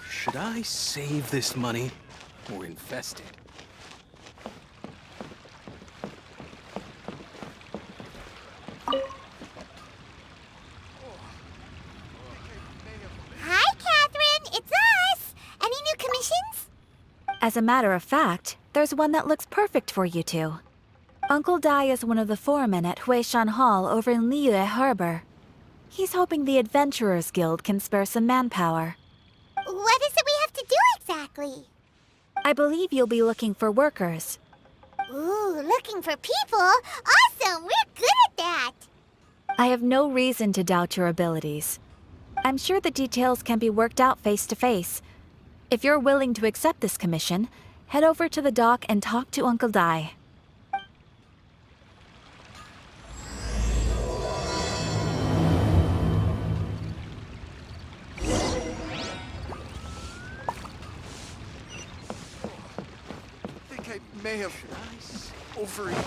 Should I save this money or invest it? Hi, Catherine. It's us. Any new commissions? As a matter of fact, there's one that looks perfect for you two. Uncle Dai is one of the foremen at Huishan Hall over in Liyue Harbor. He's hoping the Adventurers Guild can spare some manpower. What is it we have to do exactly? I believe you'll be looking for workers. Ooh, looking for people? Awesome! We're good at that! I have no reason to doubt your abilities. I'm sure the details can be worked out face to face. If you're willing to accept this commission, head over to the dock and talk to Uncle Dai. I may have overeaten.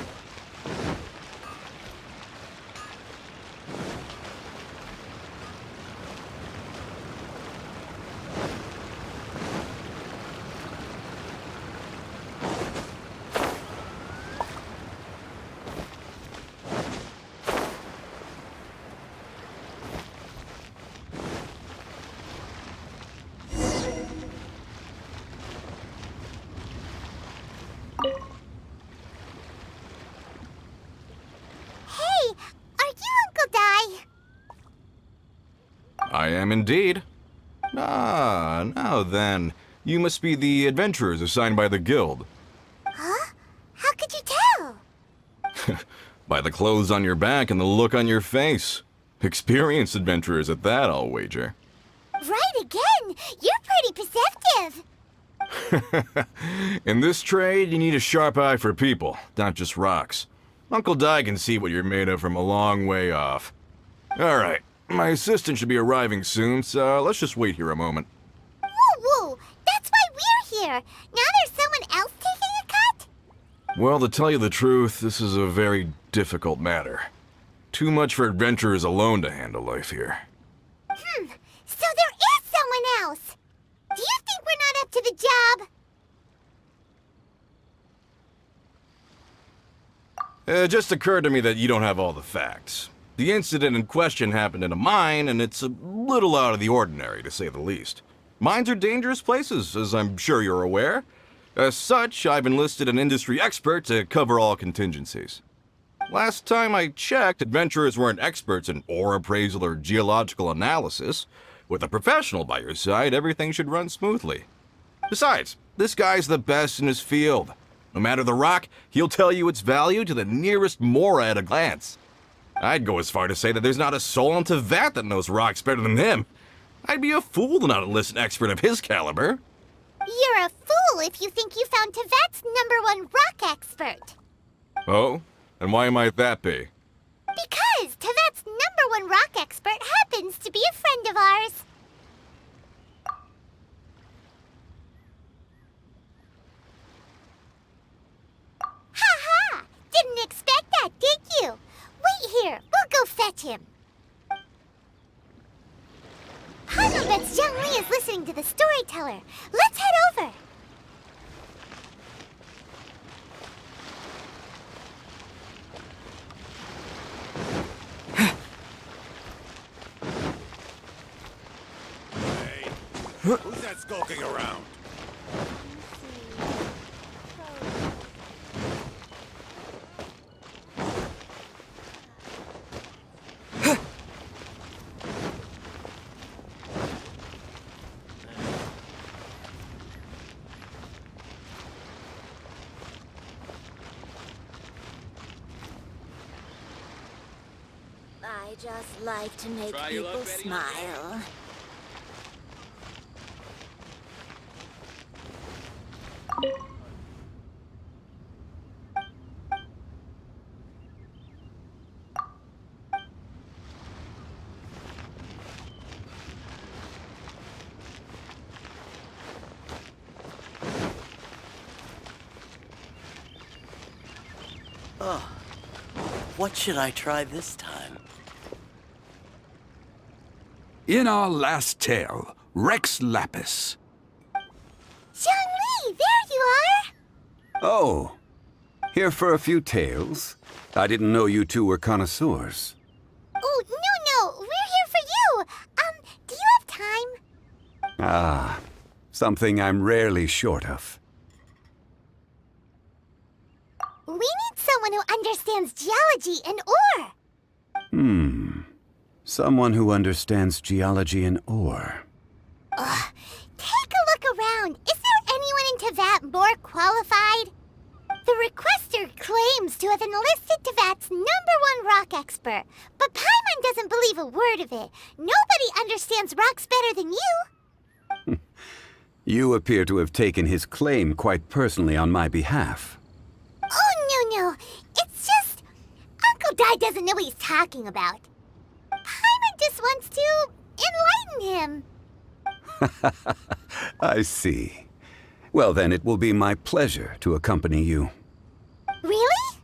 I am indeed. Ah, now then. You must be the adventurers assigned by the guild. Huh? How could you tell? By the clothes on your back and the look on your face. Experienced adventurers at that, I'll wager. Right again! You're pretty perceptive! In this trade, you need a sharp eye for people, not just rocks. Uncle Dai can see what you're made of from a long way off. Alright, my assistant should be arriving soon, so let's just wait here a moment. Woo-woo! That's why we're here! Now there's someone else taking a cut? Well, to tell you the truth, this is a very difficult matter. Too much for adventurers alone to handle life here. So there is someone else! Do you think we're not up to the job? It just occurred to me that you don't have all the facts. The incident in question happened in a mine, and it's a little out of the ordinary, to say the least. Mines are dangerous places, as I'm sure you're aware. As such, I've enlisted an industry expert to cover all contingencies. Last time I checked, adventurers weren't experts in ore appraisal or geological analysis. With a professional by your side, everything should run smoothly. Besides, this guy's the best in his field. No matter the rock, he'll tell you its value to the nearest mora at a glance. I'd go as far to say that there's not a soul on Tevat that knows rocks better than him. I'd be a fool to not enlist an expert of his caliber. You're a fool if you think you found Tevat's #1 rock expert. Oh? And why might that be? Because Tevat's #1 rock expert happens to be a friend of ours. Ha-ha! Didn't expect that, did you? Wait here, we'll go fetch him. Hano bets Zhang Li is listening to the storyteller. Let's head over. Hey, who's that skulking around? I just like to make people smile. Oh, what should I try this time? In our last tale, Rex Lapis. Zhongli, there you are! Oh, here for a few tales? I didn't know you two were connoisseurs. Oh, no, we're here for you! Do you have time? Ah, something I'm rarely short of. We need someone who understands geology and ore. Someone who understands geology and ore. Take a look around. Is there anyone in Teyvat more qualified? The requester claims to have enlisted Teyvat's #1 rock expert, but Paimon doesn't believe a word of it. Nobody understands rocks better than you. You appear to have taken his claim quite personally on my behalf. Oh, no. It's just... Uncle Dai doesn't know what he's talking about. Paimon just wants to enlighten him. I see. Well, then it will be my pleasure to accompany you. Really?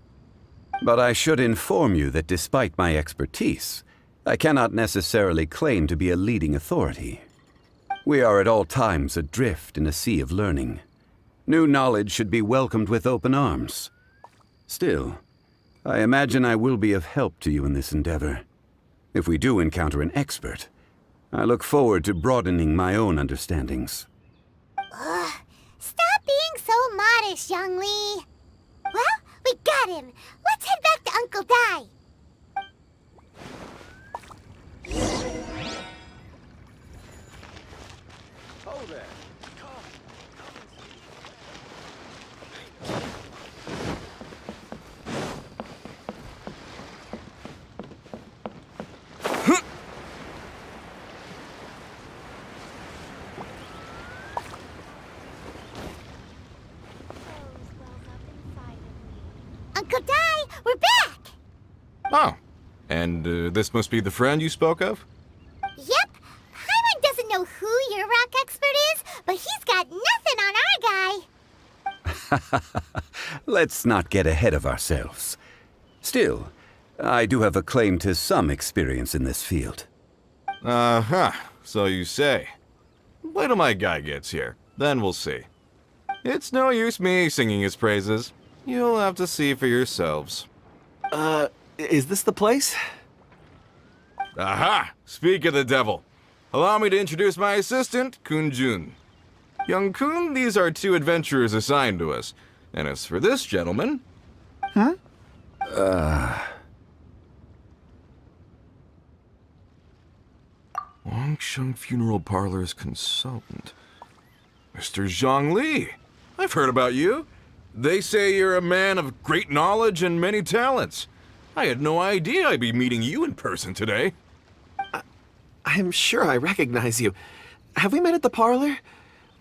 But I should inform you that despite my expertise, I cannot necessarily claim to be a leading authority. We are at all times adrift in a sea of learning. New knowledge should be welcomed with open arms. Still, I imagine I will be of help to you in this endeavor. If we do encounter an expert, I look forward to broadening my own understandings. Stop being so modest, Zhongli. Well, we got him. Let's head back to Uncle Dai. Oh, there. Uncle Dai, we're back! Oh, and this must be the friend you spoke of? Yep. Paimon doesn't know who your rock expert is, but he's got nothing on our guy. Let's not get ahead of ourselves. Still, I do have a claim to some experience in this field. Uh-huh, so you say. Wait till my guy gets here, then we'll see. It's no use me singing his praises. You'll have to see for yourselves. Is this the place? Aha! Speak of the devil. Allow me to introduce my assistant, Kun-jun. Young Kun, these are 2 adventurers assigned to us. And as for this gentleman... Wangsheng Funeral Parlor's consultant. Mr. Zhongli. I've heard about you. They say you're a man of great knowledge and many talents. I had no idea I'd be meeting you in person today. I'm sure I recognize you. Have we met at the parlor?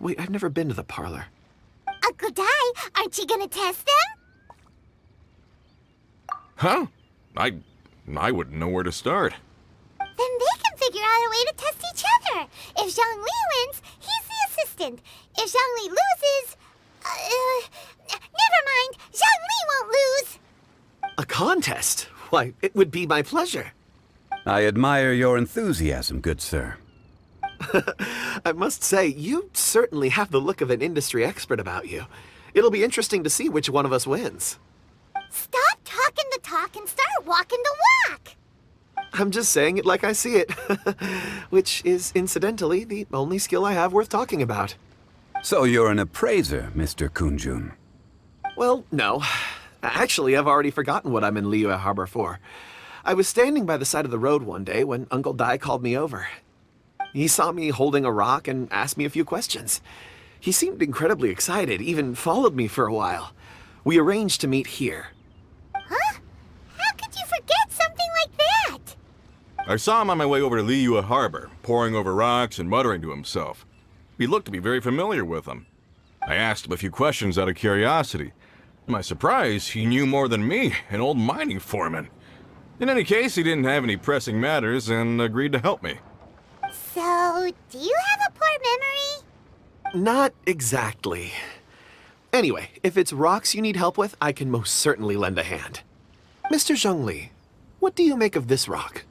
Wait, I've never been to the parlor. Uncle Dai, aren't you gonna test them? Huh? I wouldn't know where to start. Then they can figure out a way to test each other. If Zhongli wins, he's the assistant. If Zhongli loses... never mind. Zhongli won't lose. A contest? Why, it would be my pleasure. I admire your enthusiasm, good sir. I must say, you certainly have the look of an industry expert about you. It'll be interesting to see which one of us wins. Stop talking the talk and start walking the walk. I'm just saying it like I see it. Which is, incidentally, the only skill I have worth talking about. So you're an appraiser, Mr. Kun-jun. Well, no. Actually, I've already forgotten what I'm in Liyue Harbor for. I was standing by the side of the road one day when Uncle Dai called me over. He saw me holding a rock and asked me a few questions. He seemed incredibly excited, even followed me for a while. We arranged to meet here. Huh? How could you forget something like that? I saw him on my way over to Liyue Harbor, poring over rocks and muttering to himself. He looked to be very familiar with them. I asked him a few questions out of curiosity. To my surprise, he knew more than me, an old mining foreman. In any case, he didn't have any pressing matters and agreed to help me. So, do you have a poor memory? Not exactly. Anyway, if it's rocks you need help with, I can most certainly lend a hand. Mr. Zhongli, what do you make of this rock?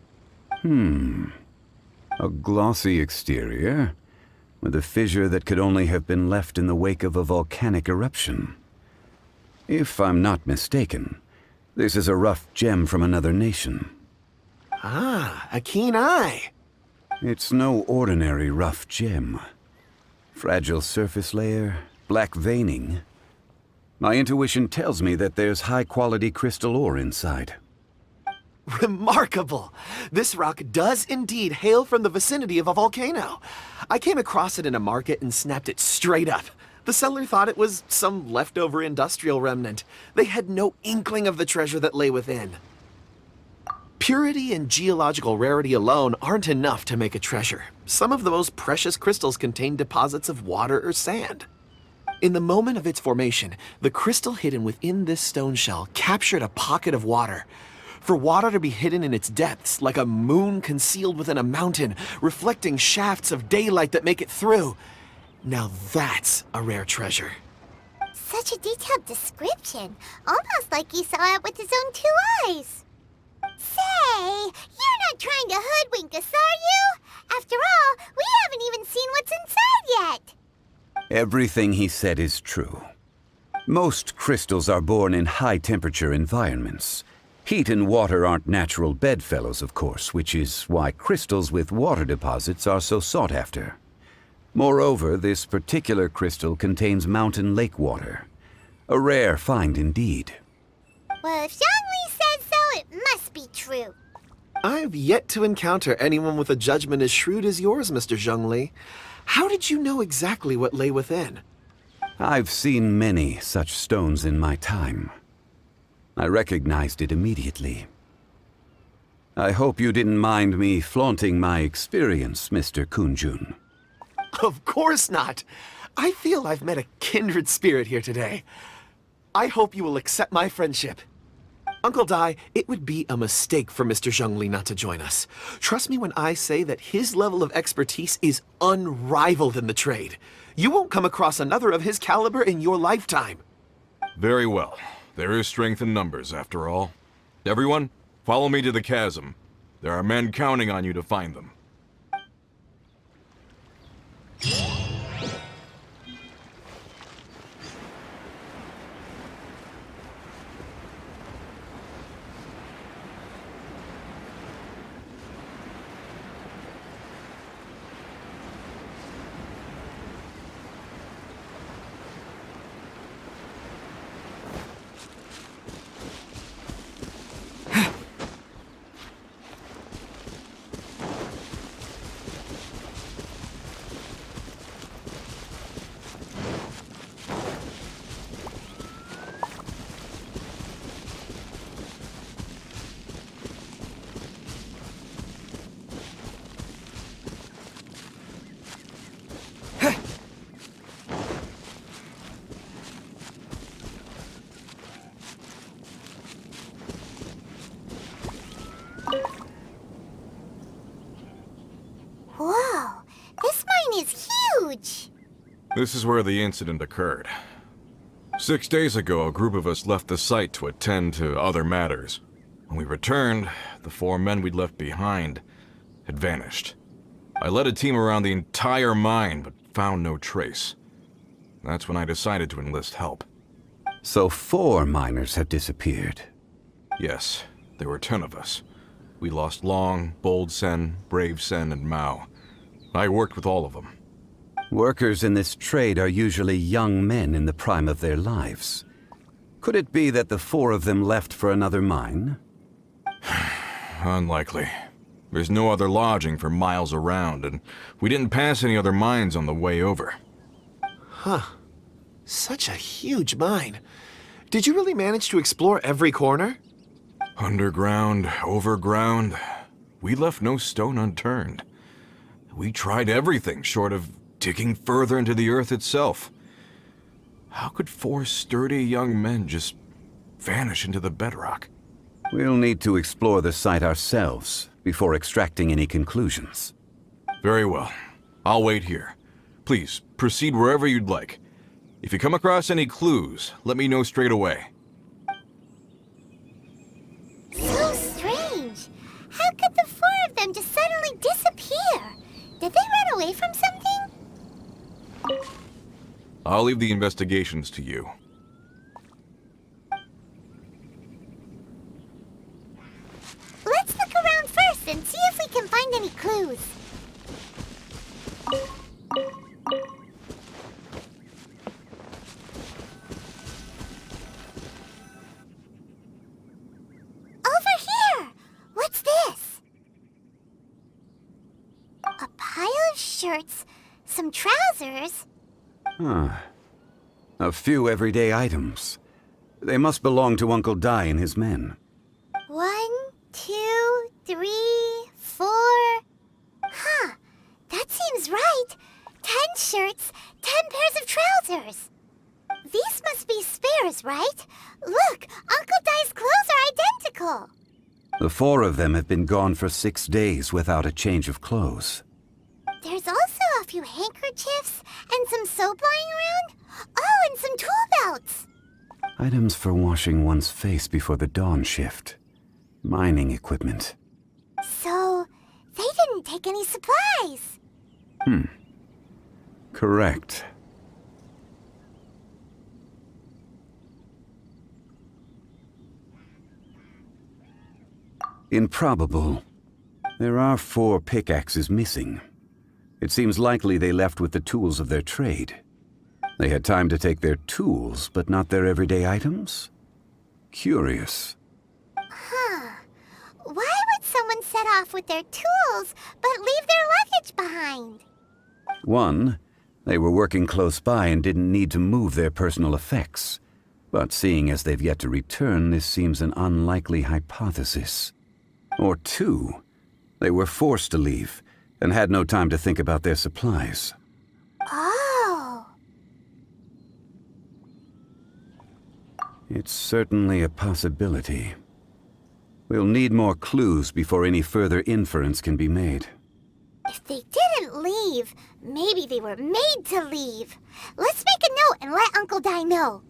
A glossy exterior, with a fissure that could only have been left in the wake of a volcanic eruption. If I'm not mistaken, this is a rough gem from another nation. Ah, a keen eye. It's no ordinary rough gem. Fragile surface layer, black veining. My intuition tells me that there's high-quality crystal ore inside. Remarkable! This rock does indeed hail from the vicinity of a volcano. I came across it in a market and snapped it straight up. The seller thought it was some leftover industrial remnant. They had no inkling of the treasure that lay within. Purity and geological rarity alone aren't enough to make a treasure. Some of the most precious crystals contain deposits of water or sand. In the moment of its formation, the crystal hidden within this stone shell captured a pocket of water. For water to be hidden in its depths, like a moon concealed within a mountain, reflecting shafts of daylight that make it through. Now that's a rare treasure. Such a detailed description. Almost like he saw it with his own 2 eyes. Say, you're not trying to hoodwink us, are you? After all, we haven't even seen what's inside yet. Everything he said is true. Most crystals are born in high-temperature environments. Heat and water aren't natural bedfellows, of course, which is why crystals with water deposits are so sought after. Moreover, this particular crystal contains mountain lake water. A rare find indeed. Well, if Zhongli says so, it must be true. I've yet to encounter anyone with a judgment as shrewd as yours, Mr. Zhongli. How did you know exactly what lay within? I've seen many such stones in my time. I recognized it immediately. I hope you didn't mind me flaunting my experience, Mr. Kunjun. Of course not. I feel I've met a kindred spirit here today. I hope you will accept my friendship. Uncle Dai, it would be a mistake for Mr. Zhongli not to join us. Trust me when I say that his level of expertise is unrivaled in the trade. You won't come across another of his caliber in your lifetime. Very well. There is strength in numbers, after all. Everyone, follow me to the chasm. There are men counting on you to find them. Whoa, this mine is huge. This is where the incident occurred. 6 days ago, a group of us left the site to attend to other matters. When we returned, the 4 men we'd left behind had vanished. I led a team around the entire mine, but found no trace. That's when I decided to enlist help. So 4 miners have disappeared. Yes, there were 10 of us. We lost Long, Bold Sen, Brave Sen, and Mao. I worked with all of them. Workers in this trade are usually young men in the prime of their lives. Could it be that the 4 of them left for another mine? Unlikely. There's no other lodging for miles around, and we didn't pass any other mines on the way over. Huh. Such a huge mine. Did you really manage to explore every corner? Underground, overground, we left no stone unturned. We tried everything short of digging further into the earth itself. How could 4 sturdy young men just vanish into the bedrock? We'll need to explore the site ourselves before extracting any conclusions. Very well. I'll wait here. Please, proceed wherever you'd like. If you come across any clues, let me know straight away. So strange. How could the 4 of them just suddenly disappear? Did they run away from something? I'll leave the investigations to you. Let's look around first and see if we can find any clues. Over here! What's this? A pile of shirts, some trousers. A few everyday items. They must belong to Uncle Dai and his men. 1, 2, 3, 4. Huh, that seems right. 10 shirts, 10 pairs of trousers. These must be spares, right? Look, Uncle Dai's clothes are identical. The 4 of them have been gone for 6 days without a change of clothes. There's also a few handkerchiefs and some soap lying around. Oh, and some tool belts. Items for washing one's face before the dawn shift. Mining equipment. So, they didn't take any supplies. Correct. Improbable. There are 4 pickaxes missing. It seems likely they left with the tools of their trade. They had time to take their tools, but not their everyday items? Curious. Huh. Why would someone set off with their tools, but leave their luggage behind? 1, they were working close by and didn't need to move their personal effects. But seeing as they've yet to return, this seems an unlikely hypothesis. Or 2, they were forced to leave and had no time to think about their supplies. Oh. It's certainly a possibility. We'll need more clues before any further inference can be made. If they didn't leave, maybe they were made to leave. Let's make a note and let Uncle Dai know.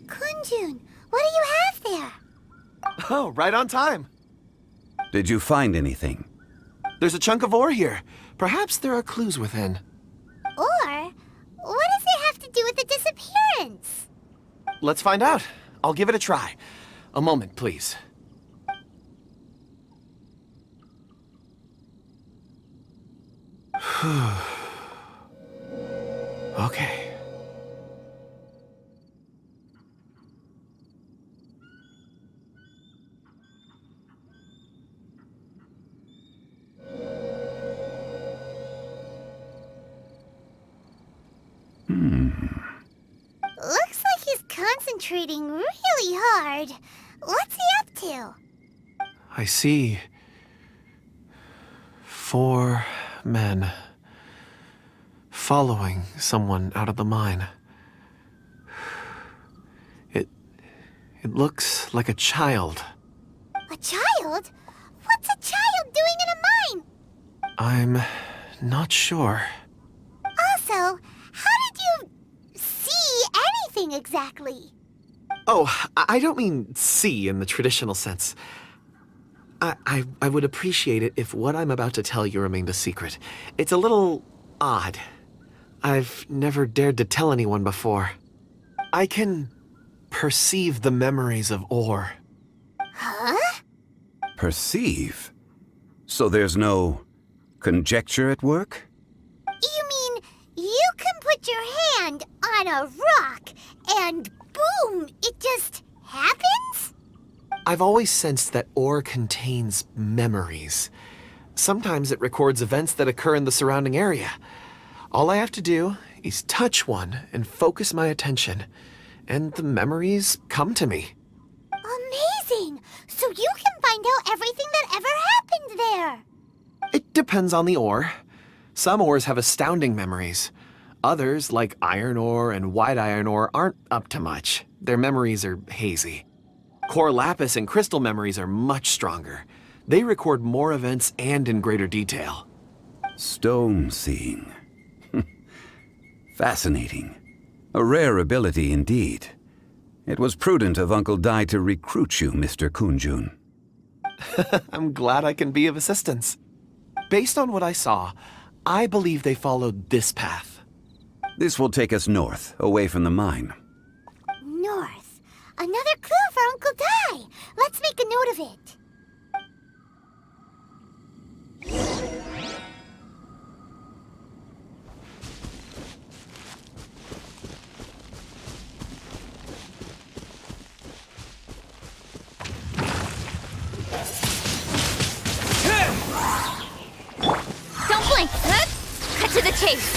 Kunjun, what do you have there? Oh, right on time. Did you find anything? There's a chunk of ore here. Perhaps there are clues within. Or, what does it have to do with the disappearance? Let's find out. I'll give it a try. A moment, please. Okay. Looks like he's concentrating really hard. What's he up to? I see 4 men following someone out of the mine. It looks like a child. A child? What's a child doing in a mine? I'm not sure. Also, how did you see anything exactly? Oh, I don't mean see in the traditional sense. I would appreciate it if what I'm about to tell you remained a secret. It's a little odd. I've never dared to tell anyone before. I can perceive the memories of ore. Huh? Perceive? So there's no conjecture at work? You mean you can put your hand on a rock and boom, it just happens? I've always sensed that ore contains memories. Sometimes it records events that occur in the surrounding area. All I have to do is touch one and focus my attention, and the memories come to me. Amazing! So you can find out everything that ever happened there. It depends on the ore. Some ores have astounding memories. Others, like iron ore and white iron ore, aren't up to much. Their memories are hazy. Core lapis and crystal memories are much stronger. They record more events and in greater detail. Stone seeing. Fascinating. A rare ability indeed. It was prudent of Uncle Dai to recruit you, Mr. Kunjun. I'm glad I can be of assistance. Based on what I saw, I believe they followed this path. This will take us north, away from the mine. North. Another clue for Uncle Dai. Let's make a note of it. Don't blink! Cut to the chase!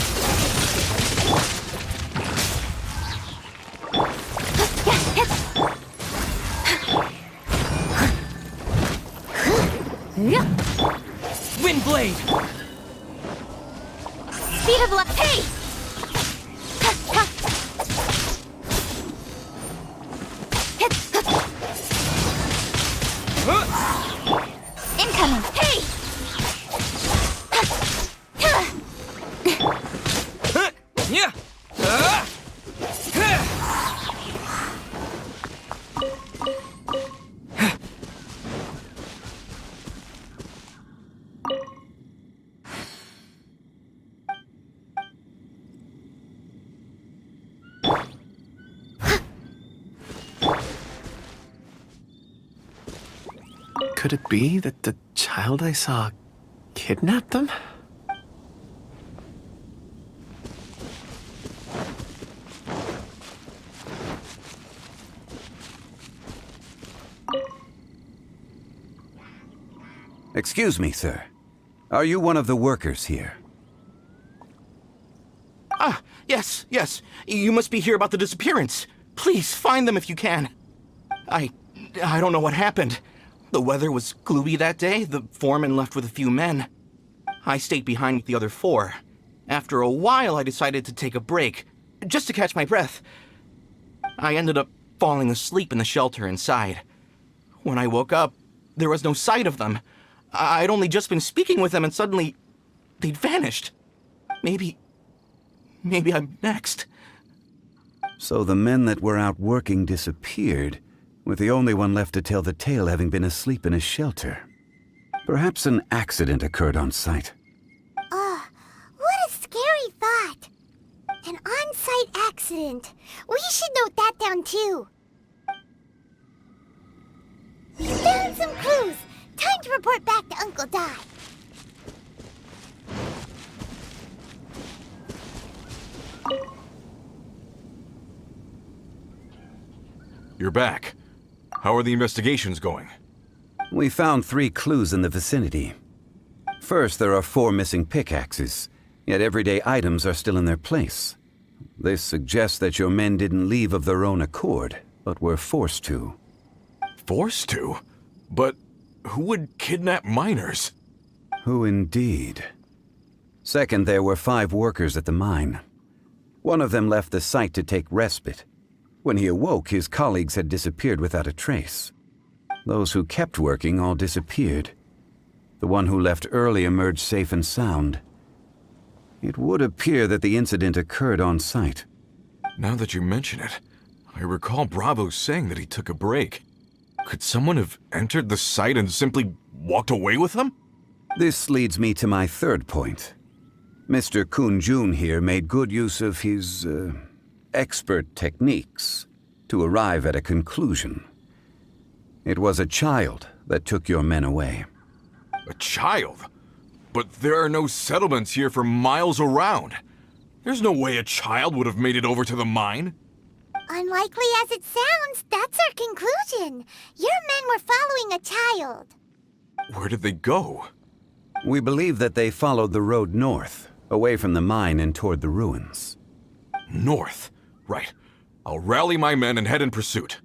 Wind blade! Speed of light! Hey! Incoming! Hey! Yeah! Could it be that the child I saw kidnapped them? Excuse me, sir. Are you one of the workers here? Ah, yes. You must be here about the disappearance. Please, find them if you can. I don't know what happened. The weather was gloomy that day. The foreman left with a few men. I stayed behind with the other 4. After a while, I decided to take a break, just to catch my breath. I ended up falling asleep in the shelter inside. When I woke up, there was no sight of them. I'd only just been speaking with them and suddenly they'd vanished. Maybe I'm next. So the men that were out working disappeared, with the only one left to tell the tale having been asleep in a shelter. Perhaps an accident occurred on site. What a scary thought. An on-site accident. We should note that down too. We found some clues. Time to report back to Uncle Dai. You're back. How are the investigations going? We found 3 clues in the vicinity. First, there are 4 missing pickaxes, yet everyday items are still in their place. This suggests that your men didn't leave of their own accord, but were forced to. Forced to? But who would kidnap miners? Who indeed? Second, there were 5 workers at the mine. One of them left the site to take respite. When he awoke, his colleagues had disappeared without a trace. Those who kept working all disappeared. The one who left early emerged safe and sound. It would appear that the incident occurred on site. Now that you mention it, I recall Bravo saying that he took a break. Could someone have entered the site and simply walked away with them? This leads me to my third point. Mr. Kunjun here made good use of his, expert techniques to arrive at a conclusion. It was a child that took your men away. A child? But there are no settlements here for miles around. There's no way a child would have made it over to the mine. Unlikely as it sounds, that's our conclusion. Your men were following a child. Where did they go? We believe that they followed the road north, away from the mine and toward the ruins. North? Right. I'll rally my men and head in pursuit.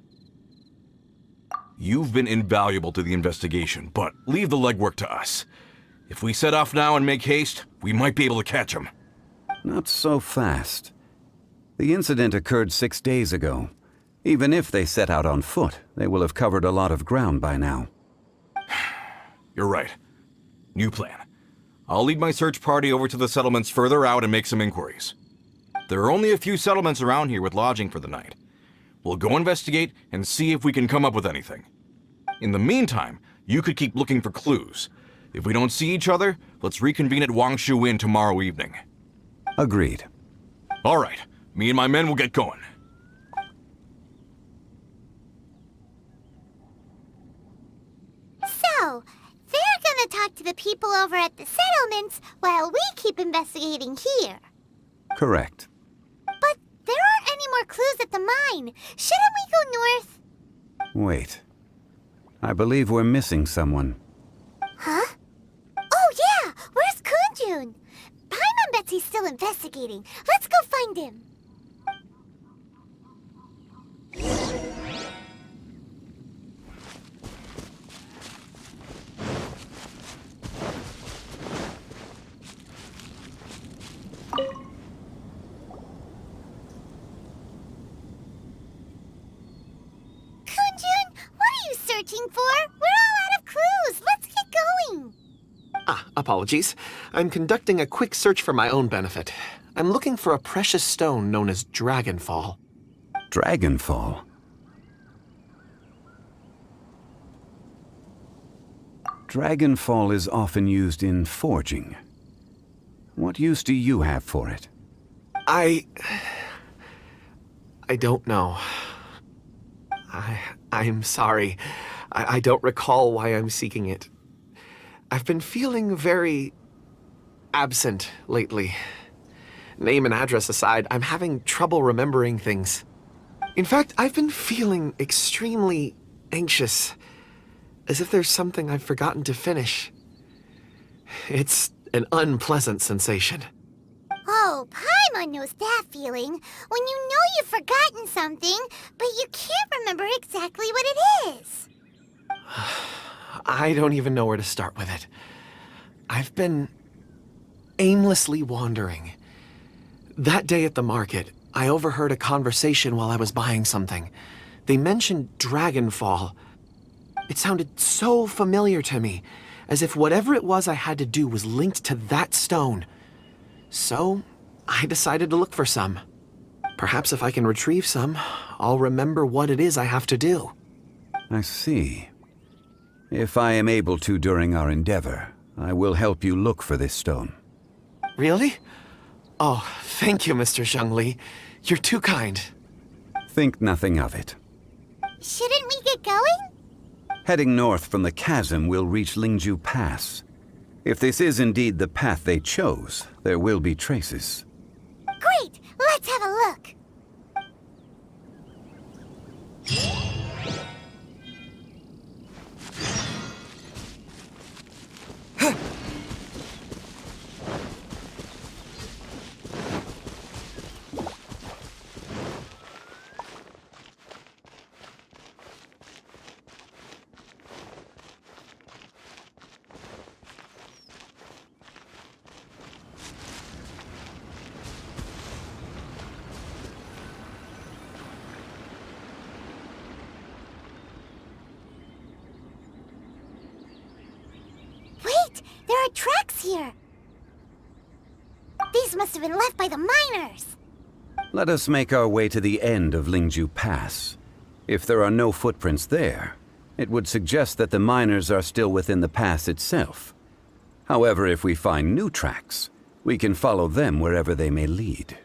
You've been invaluable to the investigation, but leave the legwork to us. If we set off now and make haste, we might be able to catch them. Not so fast. The incident occurred 6 days ago. Even if they set out on foot, they will have covered a lot of ground by now. You're right. New plan. I'll lead my search party over to the settlements further out and make some inquiries. There are only a few settlements around here with lodging for the night. We'll go investigate and see if we can come up with anything. In the meantime, you could keep looking for clues. If we don't see each other, let's reconvene at Wangshu Inn tomorrow evening. Agreed. All right, me and my men will get going. So, they're gonna talk to the people over at the settlements while we keep investigating here. Correct. But there aren't any more clues at the mine. Shouldn't we go north? Wait. I believe we're missing someone. Huh? Oh yeah! Where's Kunjun? Paimon bets he's still investigating. Let's go find him. Kunjun, what are you searching for? We're all out of clues. Let's get going. Apologies. I'm conducting a quick search for my own benefit. I'm looking for a precious stone known as Dragonfall. Dragonfall? Dragonfall is often used in forging. What use do you have for it? I don't know. I'm sorry. I don't recall why I'm seeking it. I've been feeling very absent lately. Name and address aside, I'm having trouble remembering things. In fact, I've been feeling extremely anxious, as if there's something I've forgotten to finish. It's an unpleasant sensation. Oh, Paimon knows that feeling. When you know you've forgotten something, but you can't remember exactly what it is. I don't even know where to start with it. I've been aimlessly wandering. That day at the market, I overheard a conversation while I was buying something. They mentioned Dragonfall. It sounded so familiar to me, as if whatever it was I had to do was linked to that stone. So, I decided to look for some. Perhaps if I can retrieve some, I'll remember what it is I have to do. I see. If I am able to during our endeavor, I will help you look for this stone. Really? Oh, thank you, Mr. Zhengli. You're too kind. Think nothing of it. Shouldn't we get going? Heading north from the chasm, we'll reach Lingju Pass. If this is indeed the path they chose, there will be traces. Great! Let's have a look. Wait! There are tracks here! These must have been left by the miners! Let us make our way to the end of Lingju Pass. If there are no footprints there, it would suggest that the miners are still within the pass itself. However, if we find new tracks, we can follow them wherever they may lead.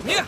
Yeah.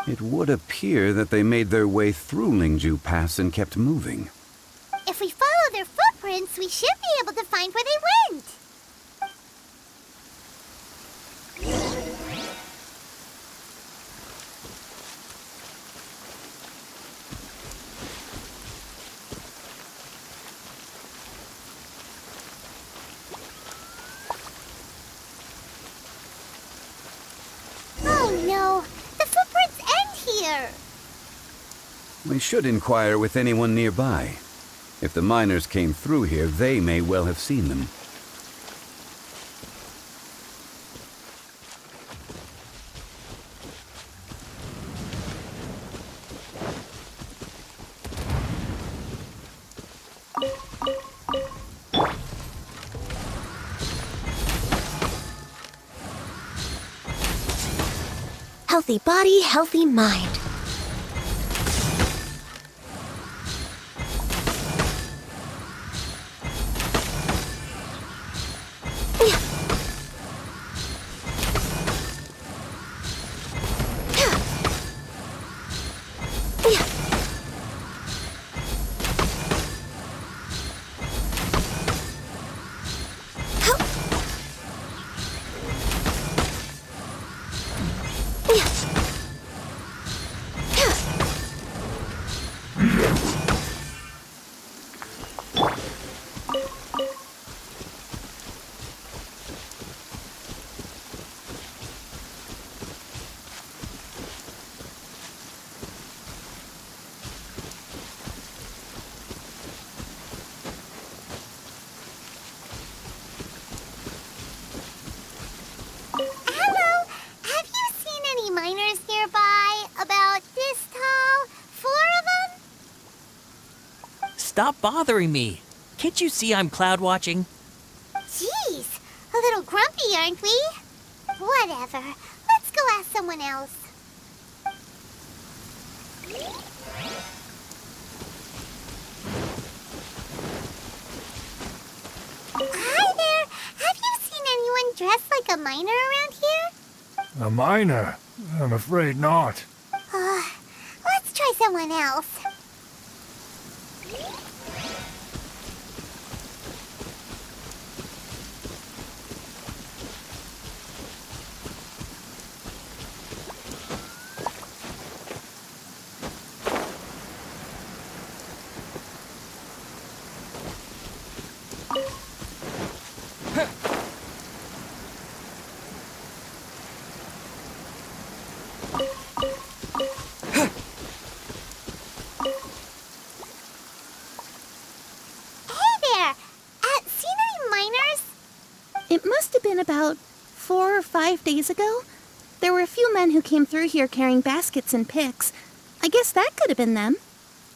It would appear that they made their way through Lingju Pass and kept moving. If we follow their footprints, we should be able to find where they went. Oh no! The footprints end here! We should inquire with anyone nearby. If the miners came through here, they may well have seen them. Healthy body, healthy mind. Stop bothering me. Can't you see I'm cloud watching? Jeez, a little grumpy, aren't we? Whatever. Let's go ask someone else. Hi there. Have you seen anyone dressed like a miner around here? A miner? I'm afraid not. Let's try someone else. It must have been about 4 or 5 days ago. There were a few men who came through here carrying baskets and picks. I guess that could have been them.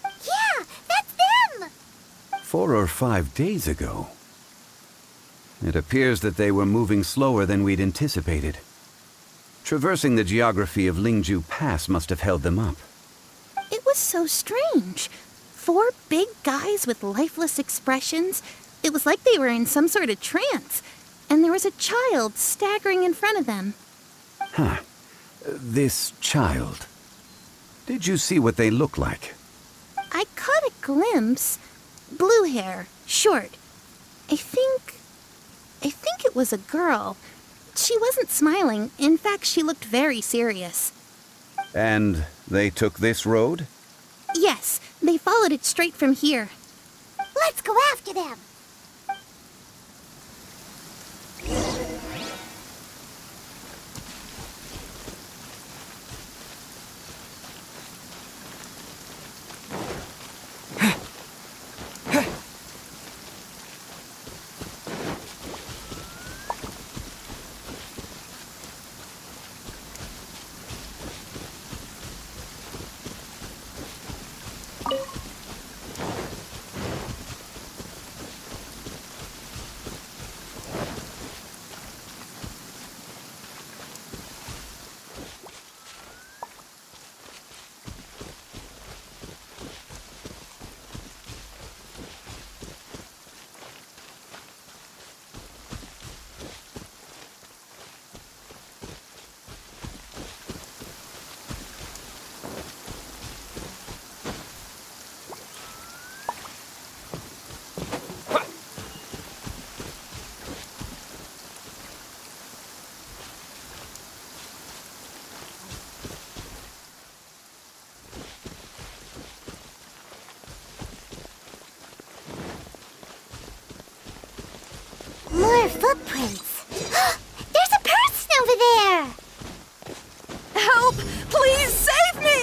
Yeah, that's them! 4 or 5 days ago. It appears that they were moving slower than we'd anticipated. Traversing the geography of Lingju Pass must have held them up. It was so strange. 4 big guys with lifeless expressions. It was like they were in some sort of trance. and there was a child staggering in front of them. Huh. This child. Did you see what they look like? I caught a glimpse. Blue hair, short. I think it was a girl. She wasn't smiling. In fact, she looked very serious. And they took this road? Yes, they followed it straight from here. Let's go after them. More footprints. There's a person over there. Help! Please save me!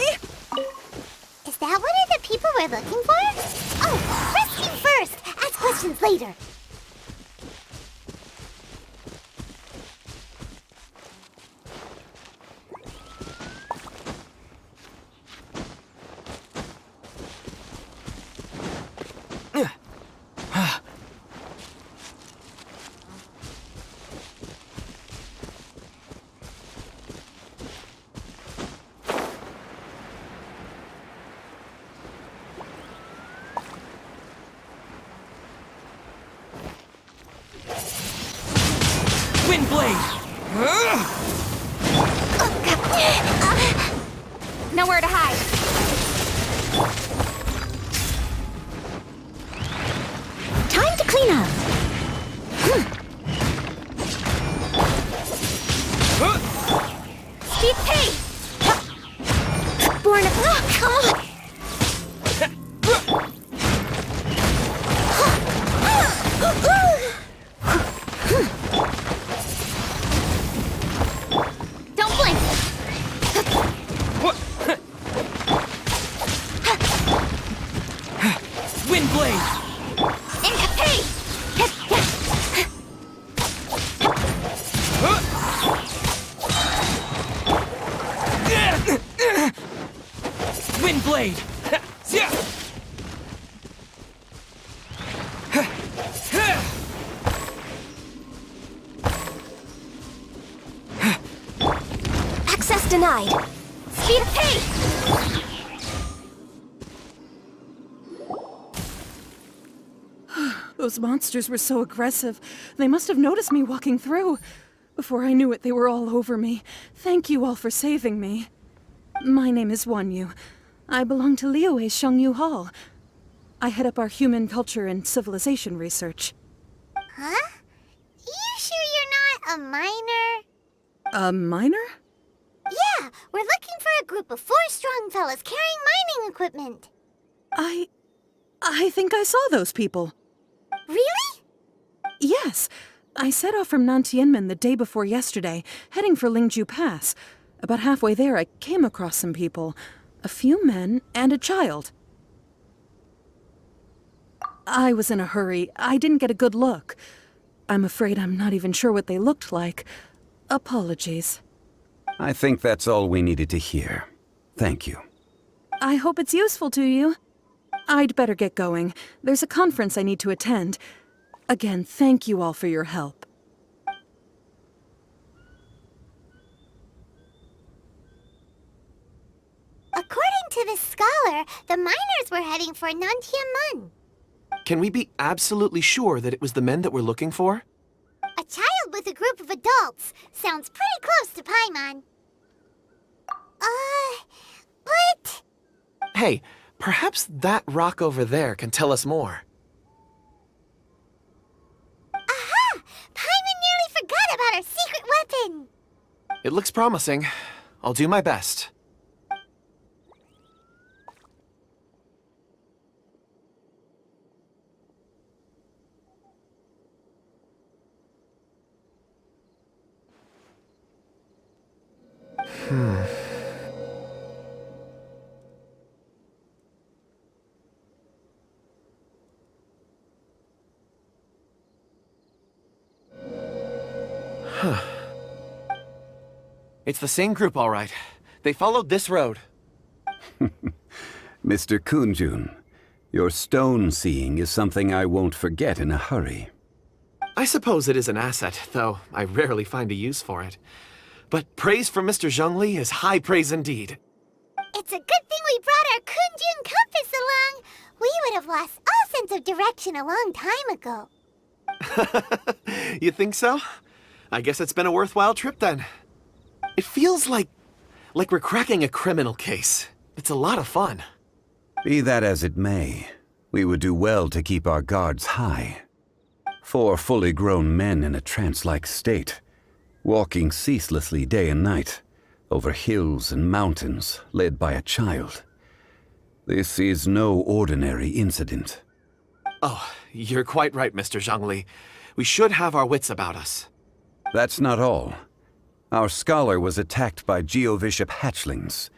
Is that one of the people we're looking for? Oh, rescue first. Ask questions later. Nowhere to hide. Time to clean up. Speed pace. Born of luck. Don't blink. Wind blade. Hey! Wind blade. Access denied. Speed of pace. Those monsters were so aggressive. They must have noticed me walking through. Before I knew it, they were all over me. Thank you all for saving me. My name is Wanyu. I belong to Liyue Shengyu Hall. I head up our human culture and civilization research. Huh? You sure you're not a miner? A miner? Yeah, we're looking for a group of 4 strong fellas carrying mining equipment. I think I saw those people. Really? Yes. I set off from Nantianmen the day before yesterday, heading for Lingju Pass. About halfway there, I came across some people. A few men and a child. I was in a hurry. I didn't get a good look. I'm afraid I'm not even sure what they looked like. Apologies. I think that's all we needed to hear. Thank you. I hope it's useful to you. I'd better get going. There's a conference I need to attend. Again, thank you all for your help. According to this scholar, the miners were heading for Nantianmen. Can we be absolutely sure that it was the men that we're looking for? A child adults. Sounds pretty close to Paimon. But... Hey, perhaps that rock over there can tell us more. Aha! Paimon nearly forgot about our secret weapon! It looks promising. I'll do my best. It's the same group, all right. They followed this road. Mr. Kunjun, your stone seeing is something I won't forget in a hurry. I suppose it is an asset, though I rarely find a use for it. But praise from Mr. Zhongli is high praise indeed. It's a good thing we brought our Kunjun compass along. We would have lost all sense of direction a long time ago. You think so? I guess it's been a worthwhile trip then. It feels like we're cracking a criminal case. It's a lot of fun. Be that as it may, we would do well to keep our guards high. 4 fully grown men in a trance-like state, walking ceaselessly day and night, over hills and mountains, led by a child. This is no ordinary incident. Oh, you're quite right, Mr. Zhongli. We should have our wits about us. That's not all. Our scholar was attacked by Geovishap hatchlings,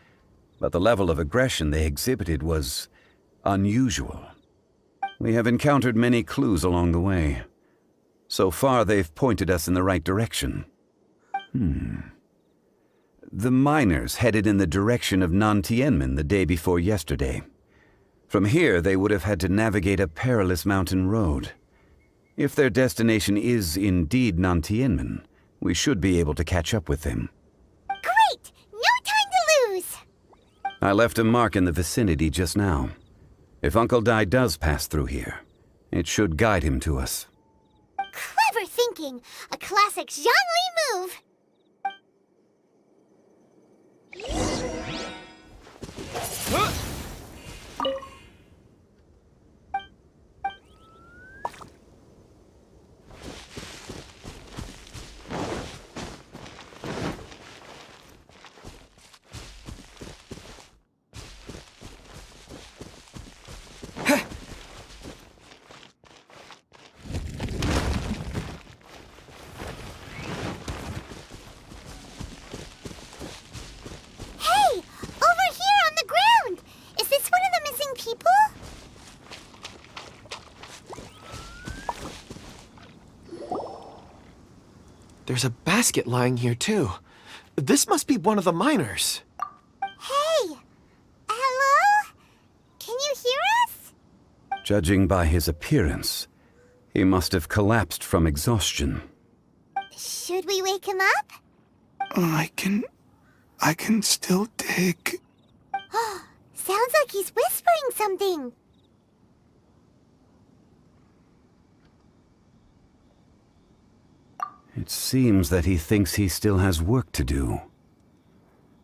but the level of aggression they exhibited was unusual. We have encountered many clues along the way. So far, they've pointed us in the right direction. The miners headed in the direction of Nantianmen the day before yesterday. From here, they would have had to navigate a perilous mountain road. If their destination is indeed Nantianmen, we should be able to catch up with them. Great! No time to lose! I left a mark in the vicinity just now. If Uncle Dai does pass through here, it should guide him to us. Clever thinking! A classic Zhongli move! There's a basket lying here, too. This must be one of the miners. Hey! Hello? Can you hear us? Judging by his appearance, he must have collapsed from exhaustion. Should we wake him up? I can still dig. Sounds like he's whispering something. It seems that he thinks he still has work to do.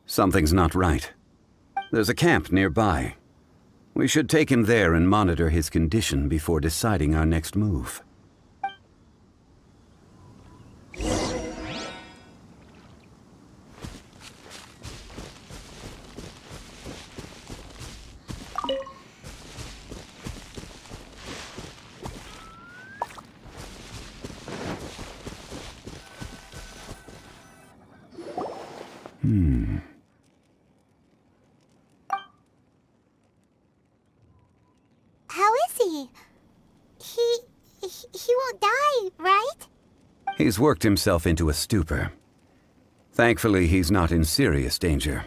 Something's not right. There's a camp nearby. We should take him there and monitor his condition before deciding our next move. How is he? He won't die, right? He's worked himself into a stupor. Thankfully, he's not in serious danger.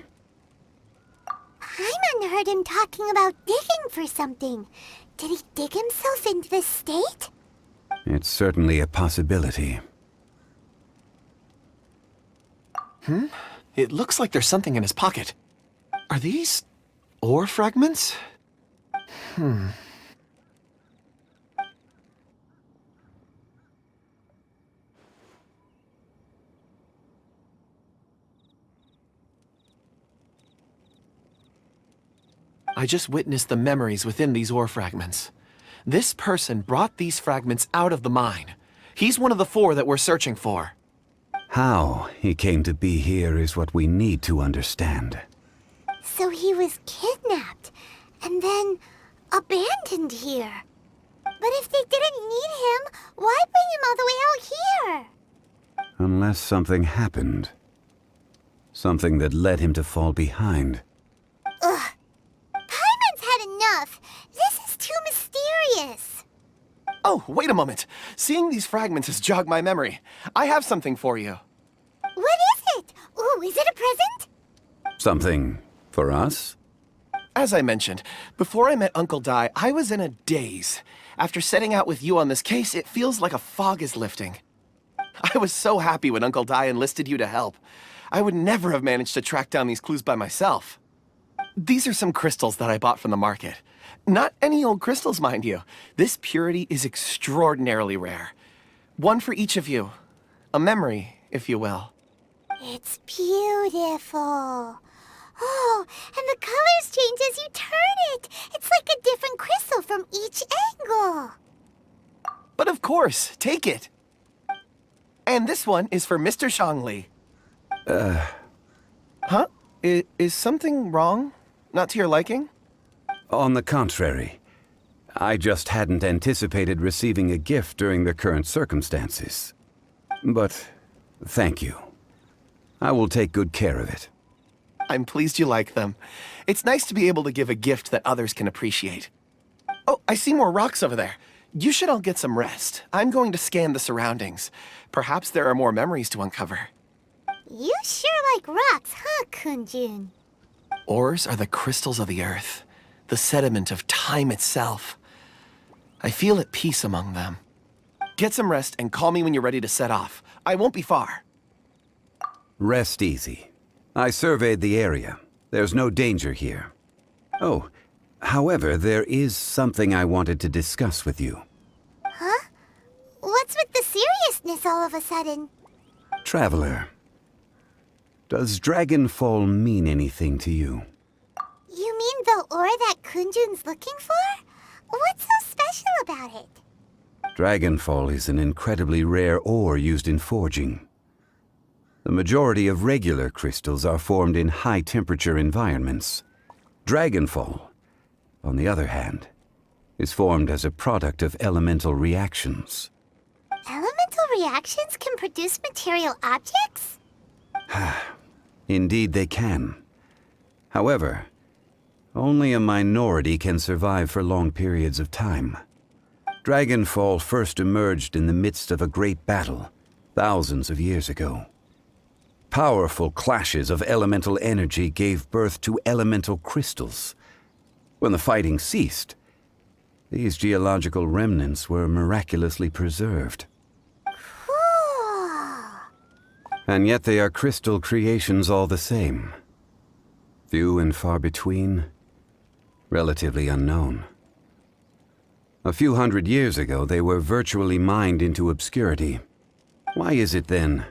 Paimon heard him talking about digging for something. Did he dig himself into this state? It's certainly a possibility. It looks like there's something in his pocket. Are these ore fragments? I just witnessed the memories within these ore fragments. This person brought these fragments out of the mine. He's one of the 4 that we're searching for. How he came to be here is what we need to understand. So he was kidnapped and then abandoned here. But if they didn't need him, why bring him all the way out here? Unless something happened. Something that led him to fall behind. Ugh. Paimon's had enough. This is too mysterious. Oh, wait a moment. Seeing these fragments has jogged my memory. I have something for you. What is it? Ooh, is it a present? Something for us? As I mentioned, before I met Uncle Dai, I was in a daze. After setting out with you on this case, it feels like a fog is lifting. I was so happy when Uncle Dai enlisted you to help. I would never have managed to track down these clues by myself. These are some crystals that I bought from the market. Not any old crystals, mind you. This purity is extraordinarily rare. One for each of you. A memory, if you will. It's beautiful. Oh, and the colors change as you turn it. It's like a different crystal from each angle. But of course, take it. And this one is for Mr. Shangli. Huh? Is something wrong? Not to your liking? On the contrary. I just hadn't anticipated receiving a gift during the current circumstances. But thank you. I will take good care of it. I'm pleased you like them. It's nice to be able to give a gift that others can appreciate. Oh, I see more rocks over there. You should all get some rest. I'm going to scan the surroundings. Perhaps there are more memories to uncover. You sure like rocks, huh, Kunjun? Ores are the crystals of the earth, the sediment of time itself. I feel at peace among them. Get some rest and call me when you're ready to set off. I won't be far. Rest easy. I surveyed the area. There's no danger here. Oh, however, there is something I wanted to discuss with you. Huh? What's with the seriousness all of a sudden? Traveler, does Dragonfall mean anything to you? You mean the ore that Kunjun's looking for? What's so special about it? Dragonfall is an incredibly rare ore used in forging. The majority of regular crystals are formed in high-temperature environments. Dragonfall, on the other hand, is formed as a product of elemental reactions. Elemental reactions can produce material objects? Indeed they can. However, only a minority can survive for long periods of time. Dragonfall first emerged in the midst of a great battle, thousands of years ago. Powerful clashes of elemental energy gave birth to elemental crystals. When the fighting ceased, these geological remnants were miraculously preserved. Cool. And yet they are crystal creations all the same. Few and far between, relatively unknown. A few hundred years ago, they were virtually mined into obscurity. Why is it then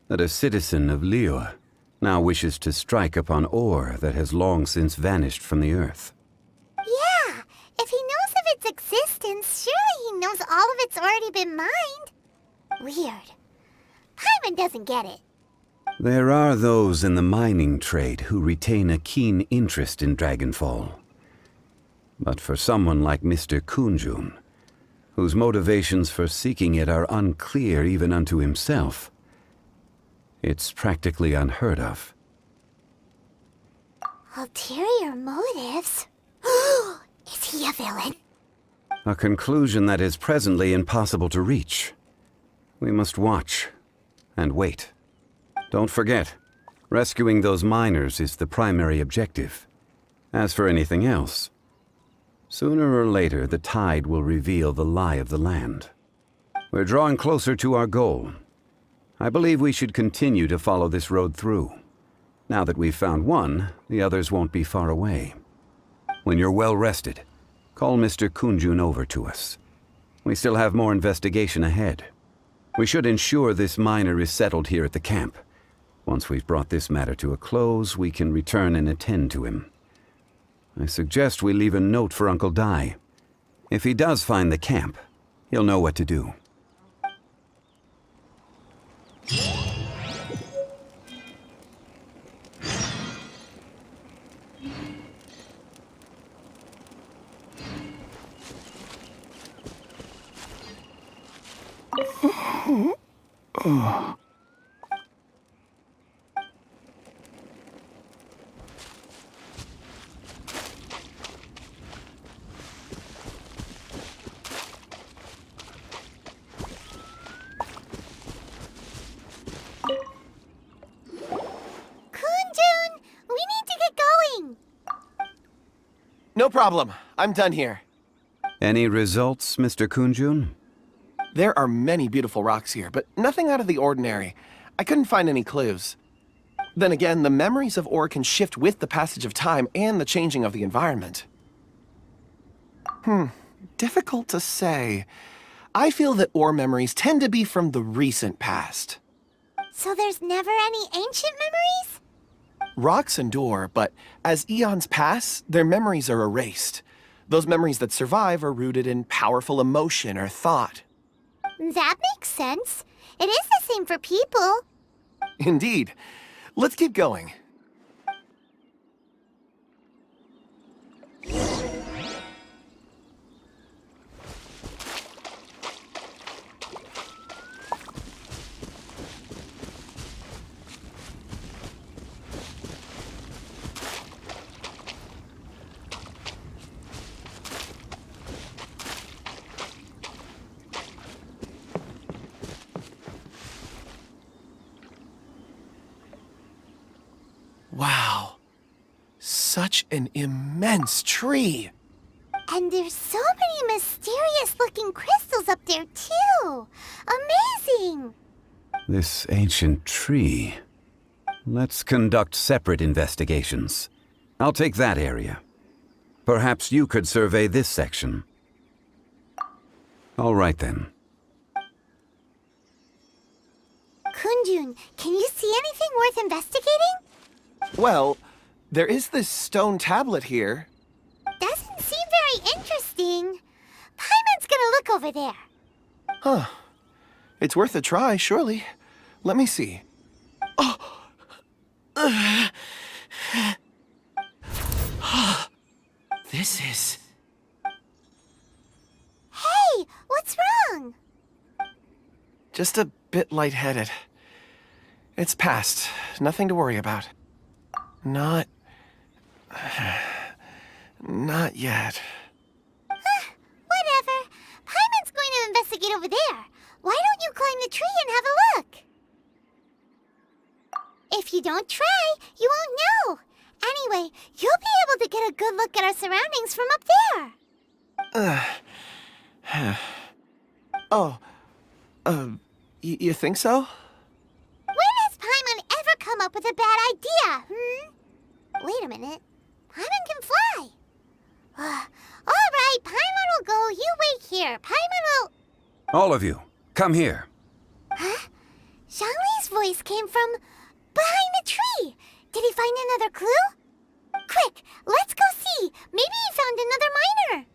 that a citizen of Liyue now wishes to strike upon ore that has long since vanished from the earth? Yeah, if he knows of its existence, surely he knows all of it's already been mined. Weird. Paimon doesn't get it. There are those in the mining trade who retain a keen interest in Dragonfall. But for someone like Mr. Kunjun, whose motivations for seeking it are unclear even unto himself, it's practically unheard of. Ulterior motives? Is he a villain? A conclusion that is presently impossible to reach. We must watch and wait. Don't forget, rescuing those miners is the primary objective. As for anything else, sooner or later the tide will reveal the lie of the land. We're drawing closer to our goal. I believe we should continue to follow this road through. Now that we've found one, the others won't be far away. When you're well rested, call Mr. Kunjun over to us. We still have more investigation ahead. We should ensure this miner is settled here at the camp. Once we've brought this matter to a close, we can return and attend to him. I suggest we leave a note for Uncle Dai. If he does find the camp, he'll know what to do. No problem. I'm done here. Any results, Mr. Kunjun? There are many beautiful rocks here, but nothing out of the ordinary. I couldn't find any clues. Then again, the memories of ore can shift with the passage of time and the changing of the environment. Difficult to say. I feel that ore memories tend to be from the recent past. So there's never any ancient memories? Rocks endure, but as eons pass, their memories are erased. Those memories that survive are rooted in powerful emotion or thought. That makes sense. It is the same for people. Indeed. Let's keep going. Wow. Such an immense tree. And there's so many mysterious-looking crystals up there, too. Amazing! This ancient tree. Let's conduct separate investigations. I'll take that area. Perhaps you could survey this section. All right, then. Kunjun, can you see anything worth investigating? Well, there is this stone tablet here. Doesn't seem very interesting. Paimon's gonna look over there. Huh. It's worth a try, surely. Let me see. Oh! This is... Hey, what's wrong? just a bit lightheaded. It's past. Nothing to worry about. Not yet. Whatever. Paimon's going to investigate over there. Why don't you climb the tree and have a look? If you don't try, you won't know. Anyway, you'll be able to get a good look at our surroundings from up there. You think so? When has Paimon ever come up with a bad idea, Wait a minute. Paimon can fly. All right, Paimon will go. You wait here. Paimon will... All of you, come here. Huh? Zhongli's voice came from behind the tree. Did he find another clue? Quick, let's go see. Maybe he found another miner.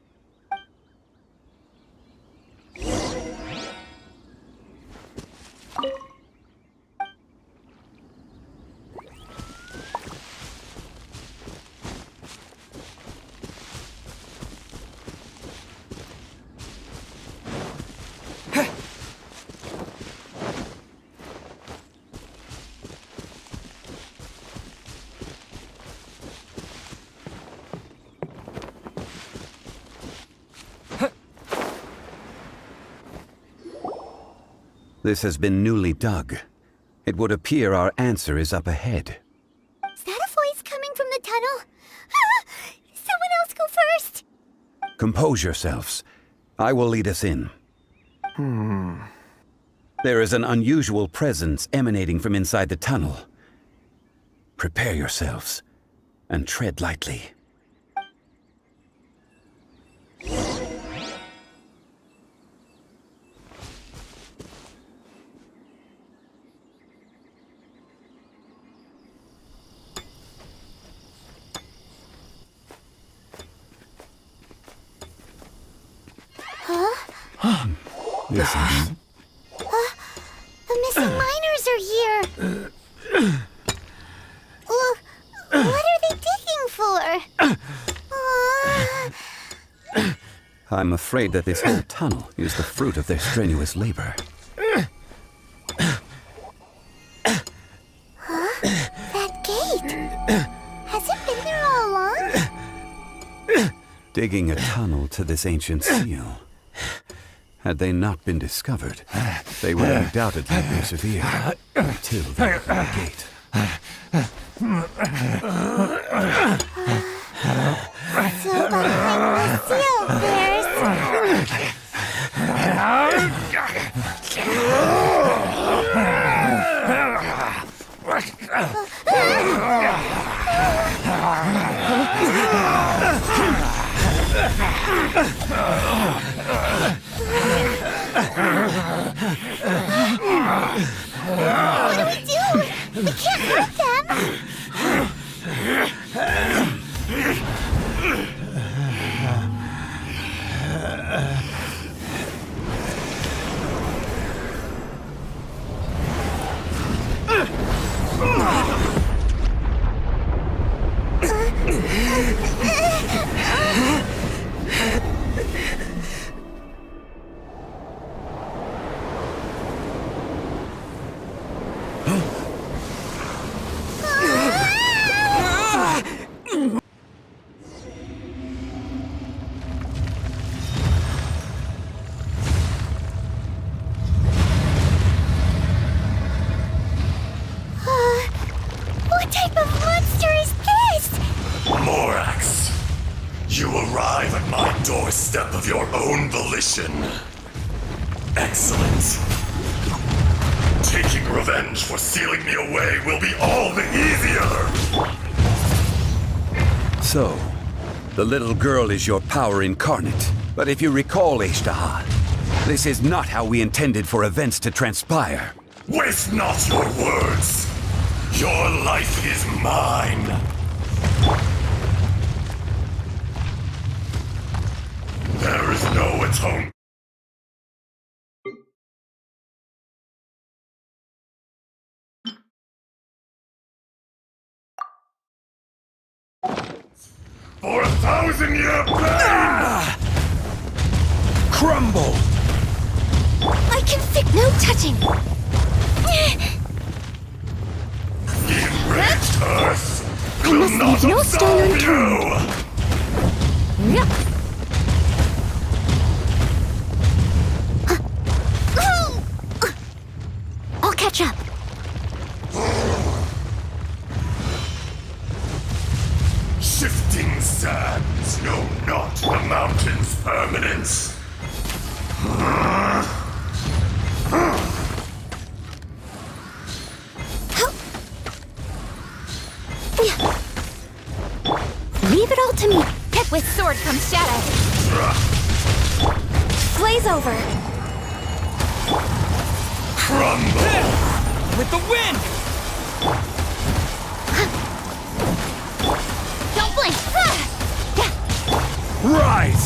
This has been newly dug. It would appear our answer is up ahead. Is that a voice coming from the tunnel? Someone else go first. Compose yourselves. I will lead us in. There is an unusual presence emanating from inside the tunnel. Prepare yourselves and tread lightly. Listen. The missing miners are here. What are they digging for? I'm afraid that this whole tunnel is the fruit of their strenuous labor. That gate. Has it been there all along? Digging a tunnel to this ancient seal. Had they not been discovered, they would undoubtedly persevere until they opened the gate. So behind the seal, there's... What do we do? We can't hurt them. What type of monster is this? Morax, you arrive at my doorstep of your own volition. Excellent. Taking revenge for sealing me away will be all the easier! So, the little girl is your power incarnate. But if you recall, Ishtaha, this is not how we intended for events to transpire. Waste not your words! Your life is mine! There is no atonement. For 1,000-year pain! Crumble! I can fix no touching. The enraged earth I will must not leave no stone absolve you! unturned. I'll catch up. Shifting sands know not the mountain's permanence. Leave it all to me. With sword comes shadow. Blaze over. Crumble! With the wind! Don't blink. Rise!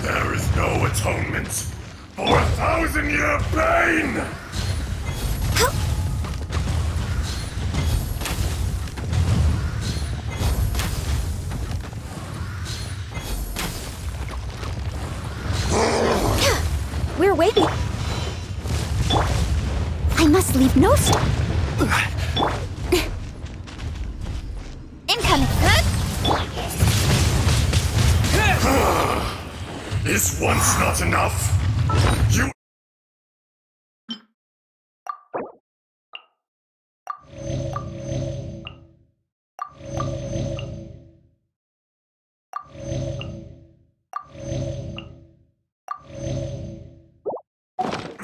There is no atonement for 1,000-year pain! We're waiting. I must leave no stone. Incoming. Is once not enough? You...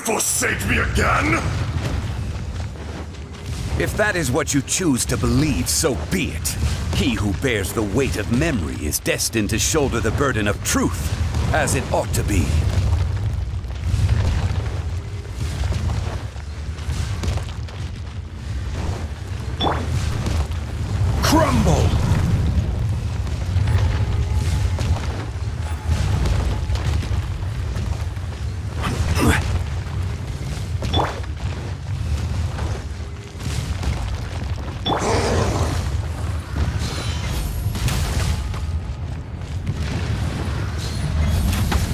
Forsake me again? If that is what you choose to believe, so be it. He who bears the weight of memory is destined to shoulder the burden of truth, as it ought to be.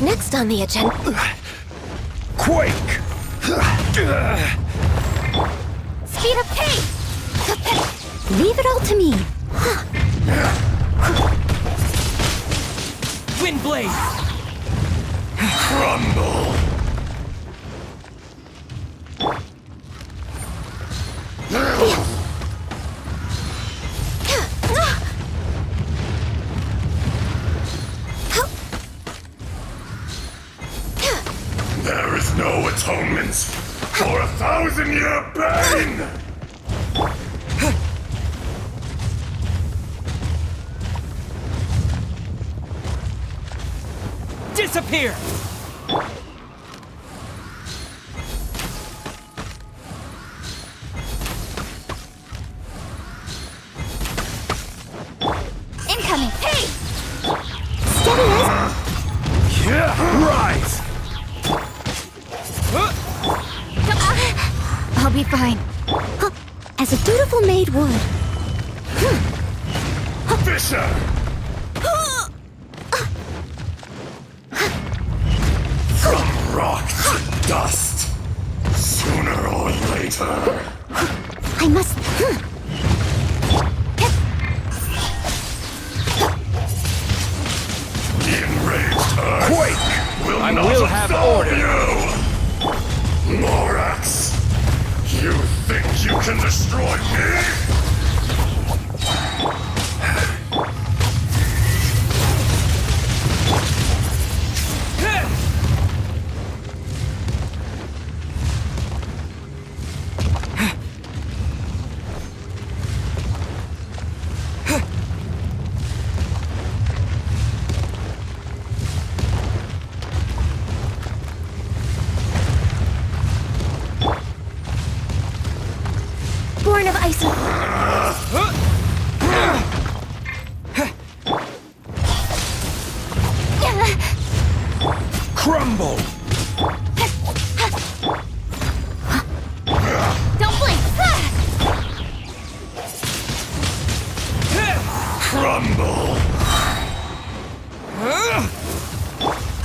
Next on the agenda... Quake! Speed up pace! Leave it all to me. Wind blade! Crumble! There is no atonement for 1,000-year pain! Disappear! Incoming! Hey! Steady as... Rise! I'll be fine. As a dutiful maid would. Fisher! From rock to dust, sooner or later. I must... The enraged earth Quake! will I not will have absolve order. you! Morax, you think you can destroy me? Born of ice... Crumble! Don't blink! Crumble!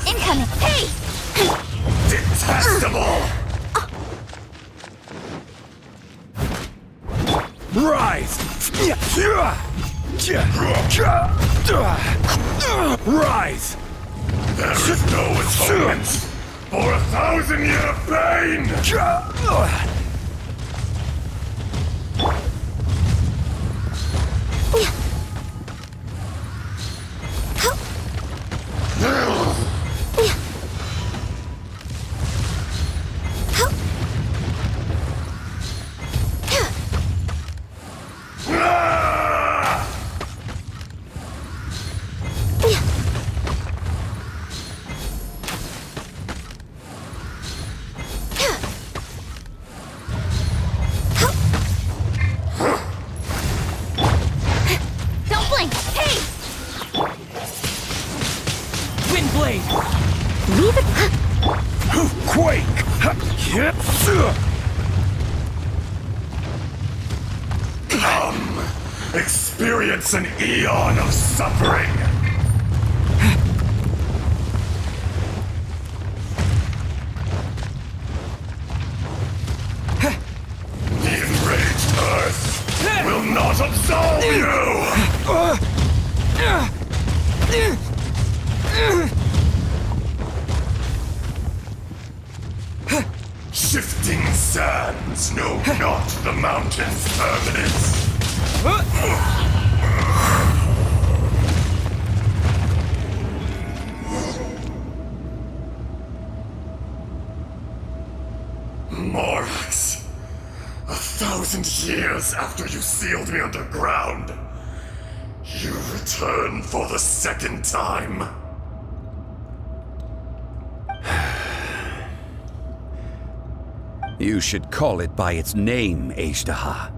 Incoming! Hey! Detestable! Rise! Rise! There is no atonement for 1,000-year pain! Don't blink! Hey! Wind blade! Leave it... Quake! Come, experience an eon of suffering! The enraged earth will not absolve you! Shifting sands know not the mountain's permanence. Morax, 1,000 years after you sealed me underground, you return for the second time. You should call it by its name, Ajdaha.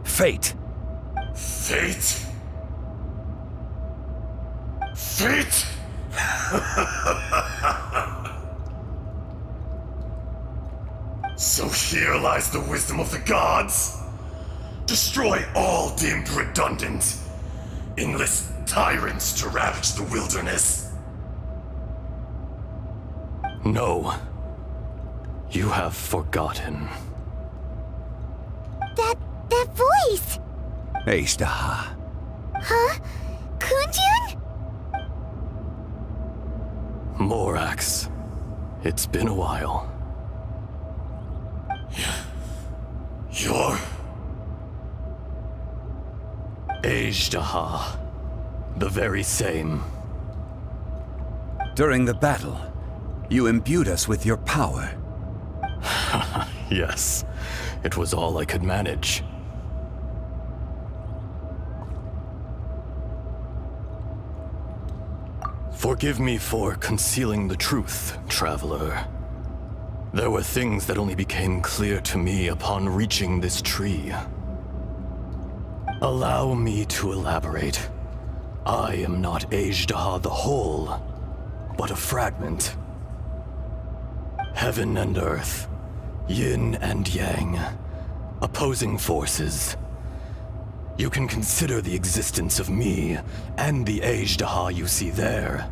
Fate. Fate? Fate? So here lies the wisdom of the gods. Destroy all deemed redundant. Enlist tyrants to ravage the wilderness. No. You have forgotten. That voice! Age-Daha. Huh? Kunjun? Morax. It's been a while. You're... Age-Daha. The very same. During the battle, you imbued us with your power. Yes, it was all I could manage. Forgive me for concealing the truth, traveler. There were things that only became clear to me upon reaching this tree. Allow me to elaborate. I am not Age-Daha the whole, but a fragment. Heaven and earth, yin and yang, opposing forces. You can consider the existence of me and the Age-Daha you see there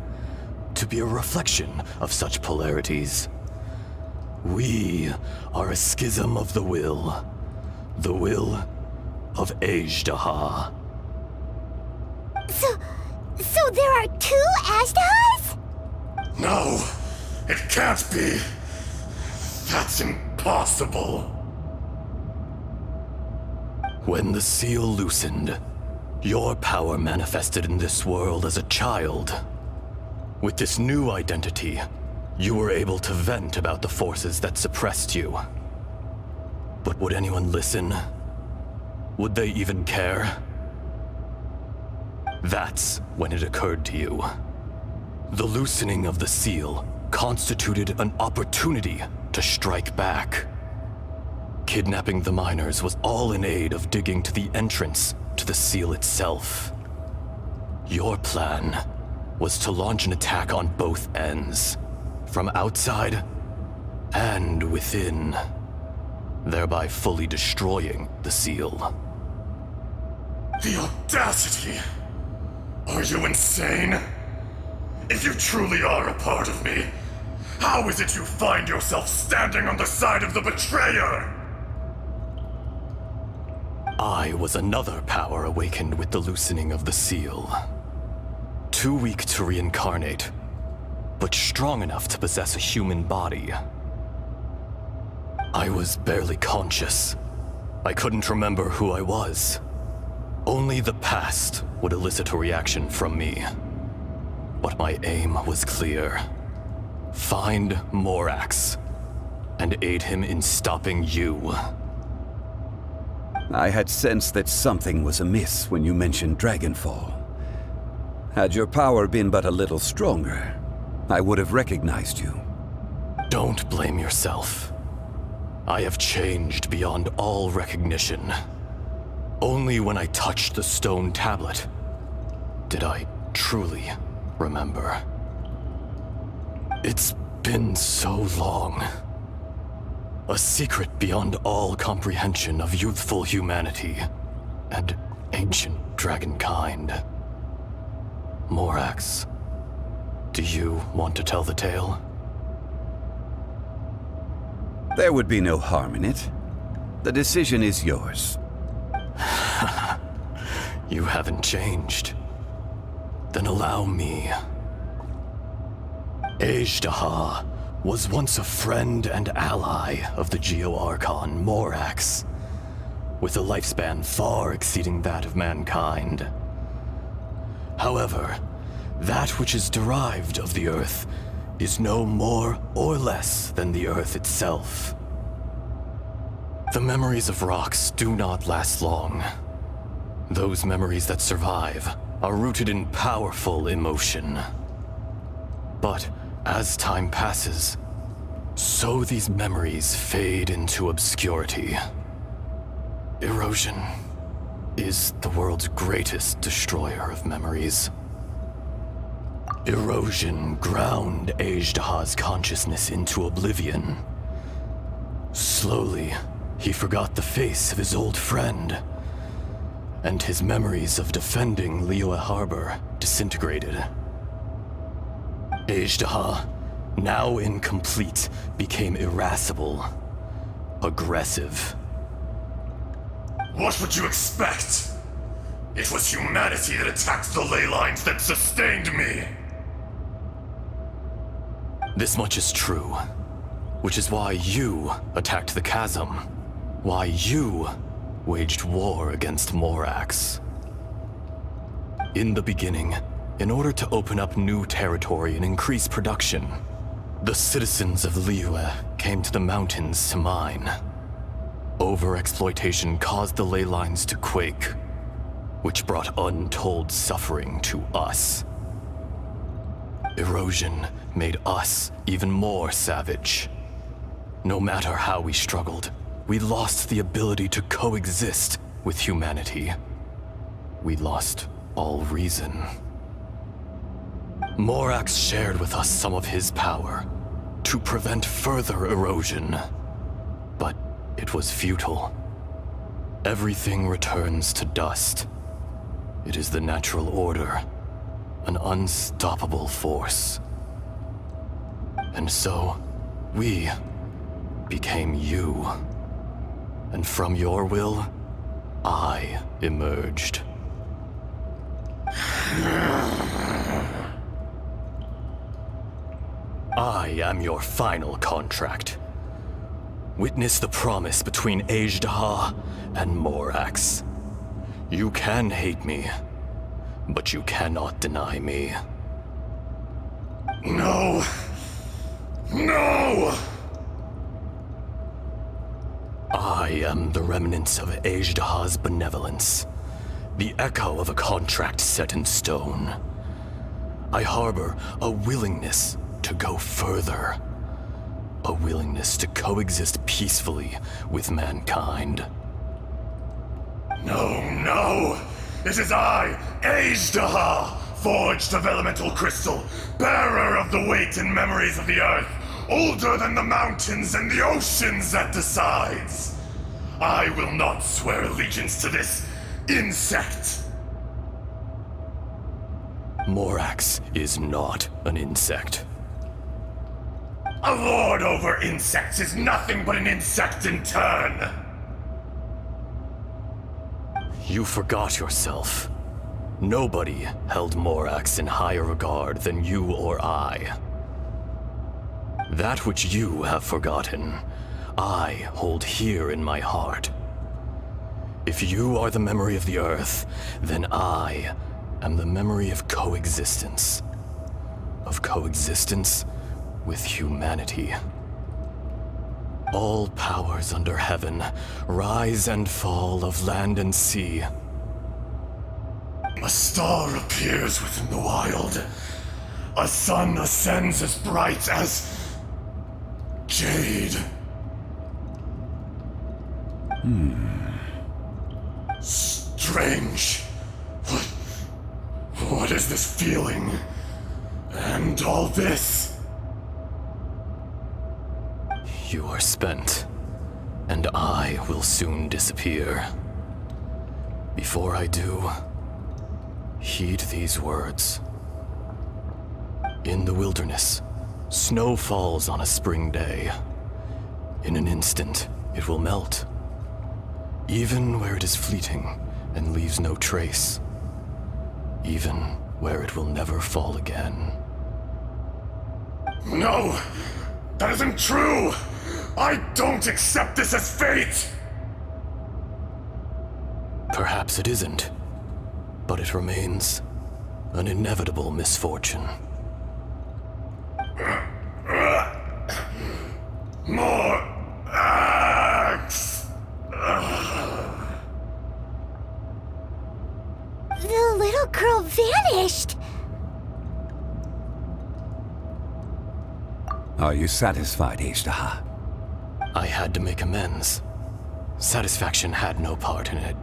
to be a reflection of such polarities. We are a schism of the will of Age-Daha. So there are two Age-Dahas? No, it can't be. That's impossible. When the seal loosened, your power manifested in this world as a child. With this new identity, you were able to vent about the forces that suppressed you. But would anyone listen? Would they even care? That's when it occurred to you. The loosening of the seal constituted an opportunity to strike back. Kidnapping the miners was all in aid of digging to the entrance to the seal itself. Your plan was to launch an attack on both ends, from outside and within, thereby fully destroying the seal. The audacity! Are you insane? If you truly are a part of me, how is it you find yourself standing on the side of the betrayer? I was another power awakened with the loosening of the seal. Too weak to reincarnate, but strong enough to possess a human body. I was barely conscious. I couldn't remember who I was. Only the past would elicit a reaction from me. But my aim was clear. Find Morax, and aid him in stopping you. I had sensed that something was amiss when you mentioned Dragonfall. Had your power been but a little stronger, I would have recognized you. Don't blame yourself. I have changed beyond all recognition. Only when I touched the stone tablet did I truly remember. It's been so long. A secret beyond all comprehension of youthful humanity and ancient dragonkind. Morax, do you want to tell the tale? There would be no harm in it. The decision is yours. You haven't changed. Then allow me. Age-Daha was once a friend and ally of the Geo-Archon Morax, with a lifespan far exceeding that of mankind. However, that which is derived of the Earth is no more or less than the Earth itself. The memories of rocks do not last long. Those memories that survive are rooted in powerful emotion. But as time passes, so these memories fade into obscurity. Erosion is the world's greatest destroyer of memories. Erosion ground Age-Daha's consciousness into oblivion. Slowly, he forgot the face of his old friend, and his memories of defending Liyue Harbor disintegrated. Age-Daha, now incomplete, became irascible, aggressive. What would you expect? It was humanity that attacked the ley lines that sustained me. This much is true, which is why you attacked the chasm, why you waged war against Morax. In the beginning, in order to open up new territory and increase production, the citizens of Liyue came to the mountains to mine. Overexploitation caused the ley lines to quake, which brought untold suffering to us. Erosion made us even more savage. No matter how we struggled, we lost the ability to coexist with humanity. We lost all reason. Morax shared with us some of his power to prevent further erosion, but it was futile. Everything returns to dust. It is the natural order, an unstoppable force. And so, we became you. And from your will, I emerged. I am your final contract. Witness the promise between Ajdaha and Morax. You can hate me, but you cannot deny me. No! No! I am the remnants of Ajdaha's benevolence, the echo of a contract set in stone. I harbor a willingness to go further, a willingness to coexist peacefully with mankind. No, no! It is I, Ajdaha, forged of elemental crystal, bearer of the weight and memories of the earth, older than the mountains and the oceans that decides. I will not swear allegiance to this insect. Morax is not an insect. A lord over insects is nothing but an insect in turn. You forgot yourself. Nobody held Morax in higher regard than you or I. That which you have forgotten, I hold here in my heart. If you are the memory of the Earth, then I am the memory of coexistence. Of coexistence with humanity. All powers under heaven, rise and fall of land and sea. A star appears within the wild. A sun ascends as bright as jade. Strange. What is this feeling? And all this? You are spent, and I will soon disappear. Before I do, heed these words. In the wilderness, snow falls on a spring day. In an instant, it will melt. Even where it is fleeting and leaves no trace. Even where it will never fall again. No! That isn't true! I don't accept this as fate! Perhaps it isn't, but it remains an inevitable misfortune. More axe! The little girl vanished! Are you satisfied, Ajdaha? I had to make amends. Satisfaction had no part in it.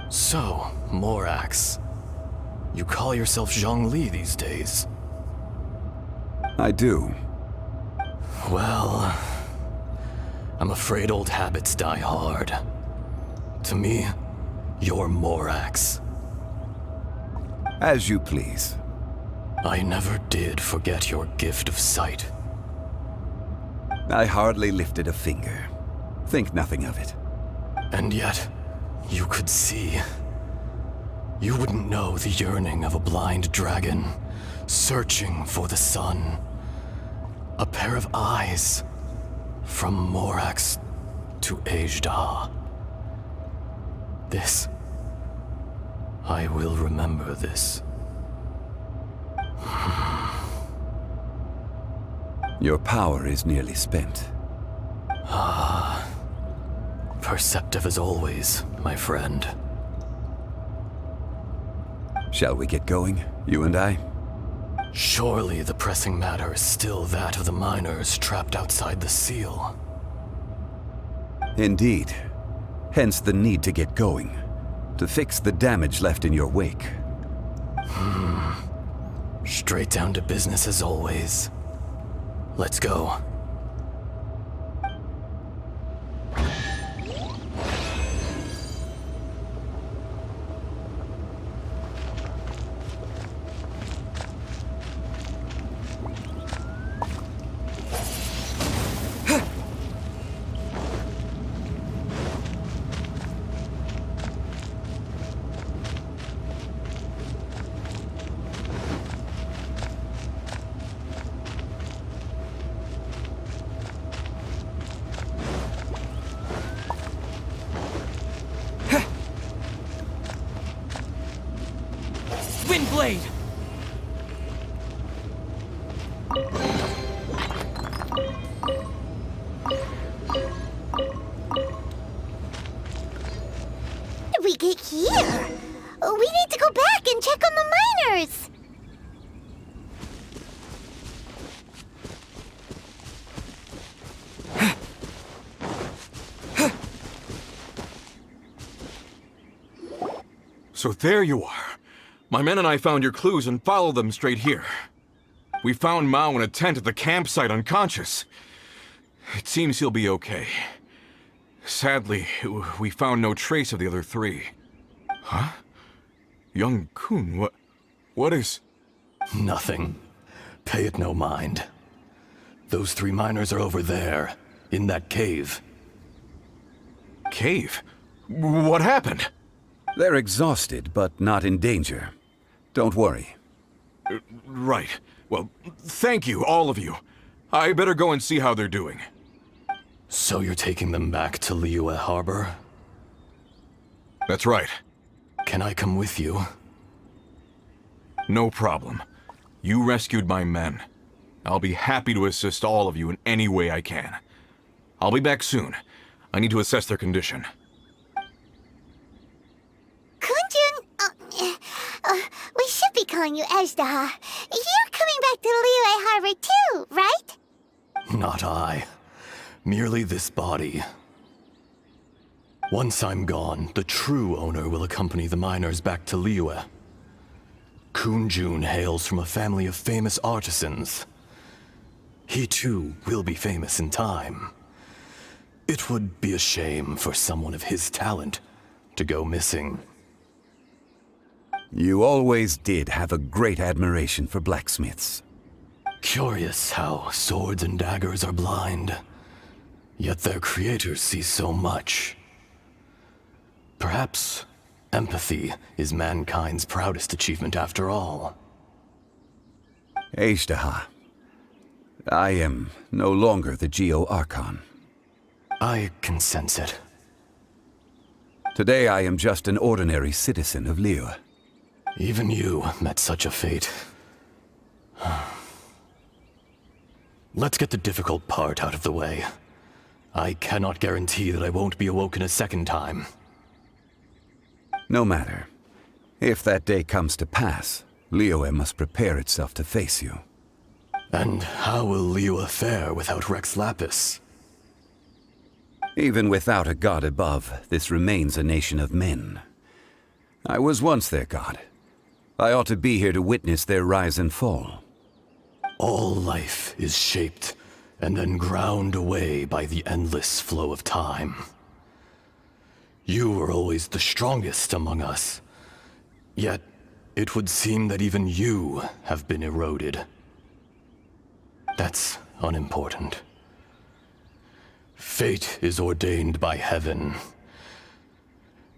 So, Morax, you call yourself Zhongli these days? I do. Well, I'm afraid old habits die hard. To me, you're Morax. As you please. I never did forget your gift of sight. I hardly lifted a finger. Think nothing of it. And yet, you could see. You wouldn't know the yearning of a blind dragon, searching for the sun. A pair of eyes, from Morax to Ejda. This. I will remember this. Your power is nearly spent. Ah. Perceptive as always, my friend. Shall we get going, you and I? Surely the pressing matter is still that of the miners trapped outside the seal. Indeed. Hence the need to get going. To fix the damage left in your wake. Straight down to business as always. Let's go. Windblade! How did we get here? We need to go back and check on the miners. So there you are. My men and I found your clues and followed them straight here. We found Mao in a tent at the campsite unconscious. It seems he'll be okay. Sadly, we found no trace of the other three. Huh? Young Kun, what is... Nothing. Pay it no mind. Those three miners are over there, in that cave. Cave? What happened? They're exhausted, but not in danger. Don't worry. Right. Well, thank you, all of you. I better go and see how they're doing. So you're taking them back to Liyue Harbor? That's right. Can I come with you? No problem. You rescued my men. I'll be happy to assist all of you in any way I can. I'll be back soon. I need to assess their condition. Kunjun, we should be calling you Ejda. You're coming back to Liyue Harbor too, right? Not I. Merely this body. Once I'm gone, the true owner will accompany the miners back to Liyue. Kunjun hails from a family of famous artisans. He too will be famous in time. It would be a shame for someone of his talent to go missing. You always did have a great admiration for blacksmiths. Curious how swords and daggers are blind, yet their creators see so much. Perhaps empathy is mankind's proudest achievement after all. Ejda, I am no longer the Geo-Archon. I can sense it. Today I am just an ordinary citizen of Liyue. Even you met such a fate. Let's get the difficult part out of the way. I cannot guarantee that I won't be awoken a second time. No matter. If that day comes to pass, Liyue must prepare itself to face you. And how will Liyue fare without Rex Lapis? Even without a god above, this remains a nation of men. I was once their god. I ought to be here to witness their rise and fall. All life is shaped and then ground away by the endless flow of time. You were always the strongest among us. Yet, it would seem that even you have been eroded. That's unimportant. Fate is ordained by heaven.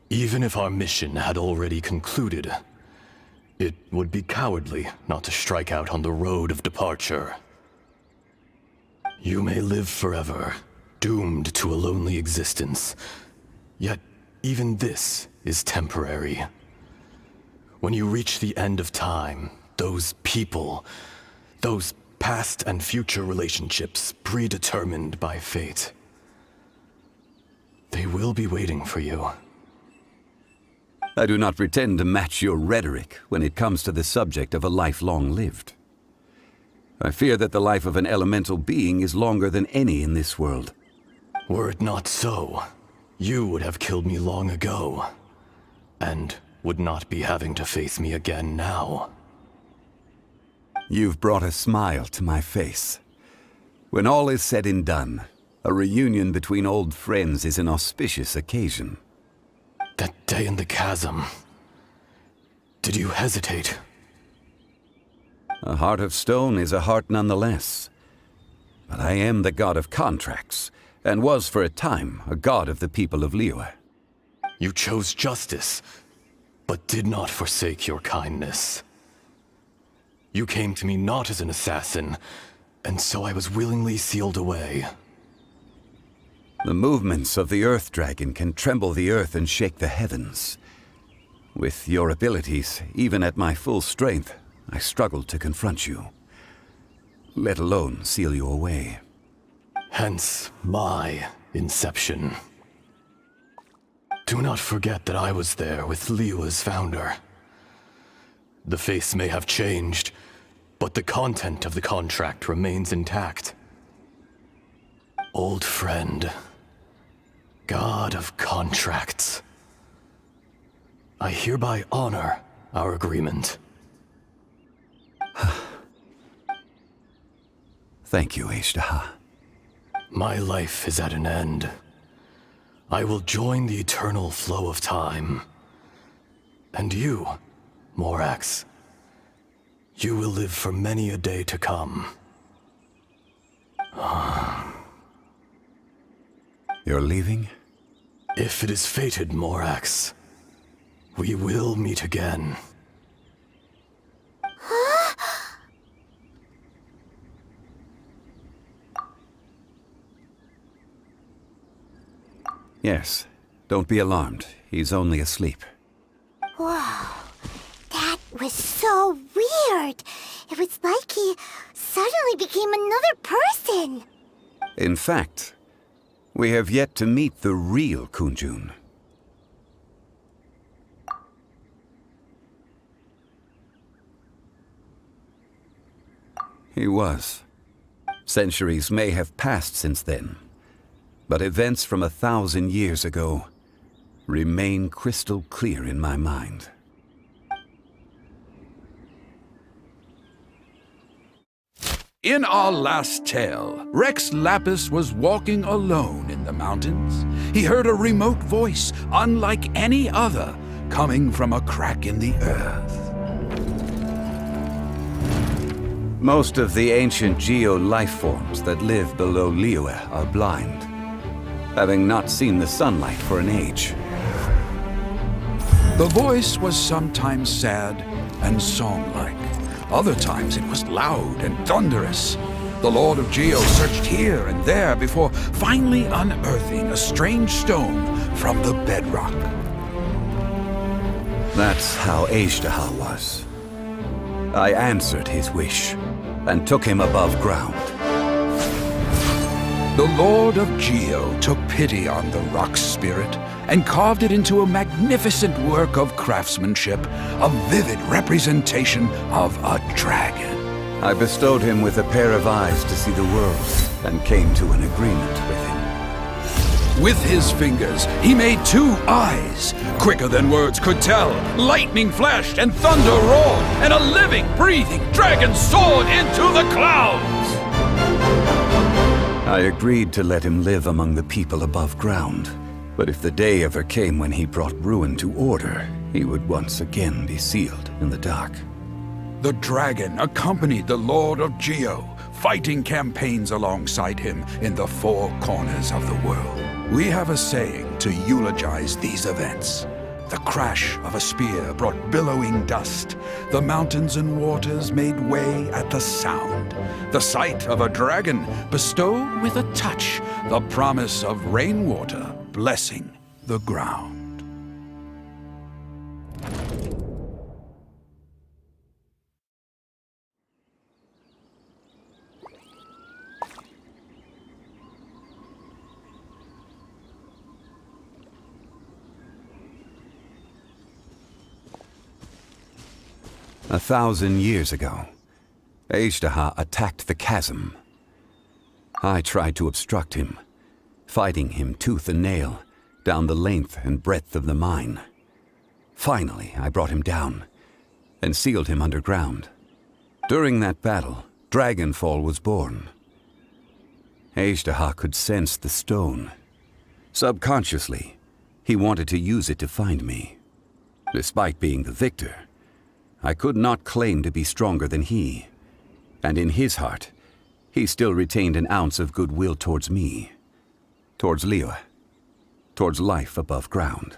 Even if our mission had already concluded, it would be cowardly not to strike out on the road of departure. You may live forever, doomed to a lonely existence. Yet, even this is temporary. When you reach the end of time, those people, those past and future relationships predetermined by fate, they will be waiting for you. I do not pretend to match your rhetoric when it comes to the subject of a life long lived. I fear that the life of an elemental being is longer than any in this world. Were it not so, you would have killed me long ago, and would not be having to face me again now. You've brought a smile to my face. When all is said and done, a reunion between old friends is an auspicious occasion. That day in the chasm, did you hesitate? A heart of stone is a heart nonetheless. But I am the god of contracts, and was for a time a god of the people of Liyue. You chose justice, but did not forsake your kindness. You came to me not as an assassin, and so I was willingly sealed away. The movements of the Earth Dragon can tremble the earth and shake the heavens. With your abilities, even at my full strength, I struggled to confront you, let alone seal you away. Hence my inception. Do not forget that I was there with Liyue's founder. The face may have changed, but the content of the contract remains intact. Old friend, god of contracts, I hereby honor our agreement. Thank you, Ashtaha. My life is at an end. I will join the eternal flow of time. And you, Morax, you will live for many a day to come. You're leaving? If it is fated, Morax, we will meet again. Yes. Don't be alarmed. He's only asleep. Whoa. That was so weird. It was like he suddenly became another person. In fact, we have yet to meet the real Kunjun. He was. Centuries may have passed since then, but events from 1,000 years ago remain crystal clear in my mind. In our last tale, Rex Lapis was walking alone in the mountains. He heard a remote voice, unlike any other, coming from a crack in the earth. Most of the ancient geo-life forms that live below Liyue are blind, having not seen the sunlight for an age. The voice was sometimes sad and song-like. Other times it was loud and thunderous. The Lord of Geo searched here and there before finally unearthing a strange stone from the bedrock. That's how Ashtaha was. I answered his wish and took him above ground. The Lord of Geo took pity on the rock spirit and carved it into a magnificent work of craftsmanship, a vivid representation of a dragon. I bestowed him with a pair of eyes to see the world and came to an agreement with him. With his fingers, he made 2 eyes. Quicker than words could tell, lightning flashed and thunder roared, and a living, breathing dragon soared into the clouds! I agreed to let him live among the people above ground. But if the day ever came when he brought ruin to order, he would once again be sealed in the dark. The dragon accompanied the Lord of Geo, fighting campaigns alongside him in the four corners of the world. We have a saying to eulogize these events. The crash of a spear brought billowing dust. The mountains and waters made way at the sound. The sight of a dragon bestowed with a touch the promise of rainwater blessing the ground. A 1,000 years ago, Ejdaha attacked the chasm. I tried to obstruct him, fighting him tooth and nail down the length and breadth of the mine. Finally, I brought him down and sealed him underground. During that battle, Dragonfall was born. Ejdaha could sense the stone. Subconsciously, he wanted to use it to find me. Despite being the victor, I could not claim to be stronger than he, and in his heart, he still retained an ounce of goodwill towards me, towards Liyue, towards life above ground.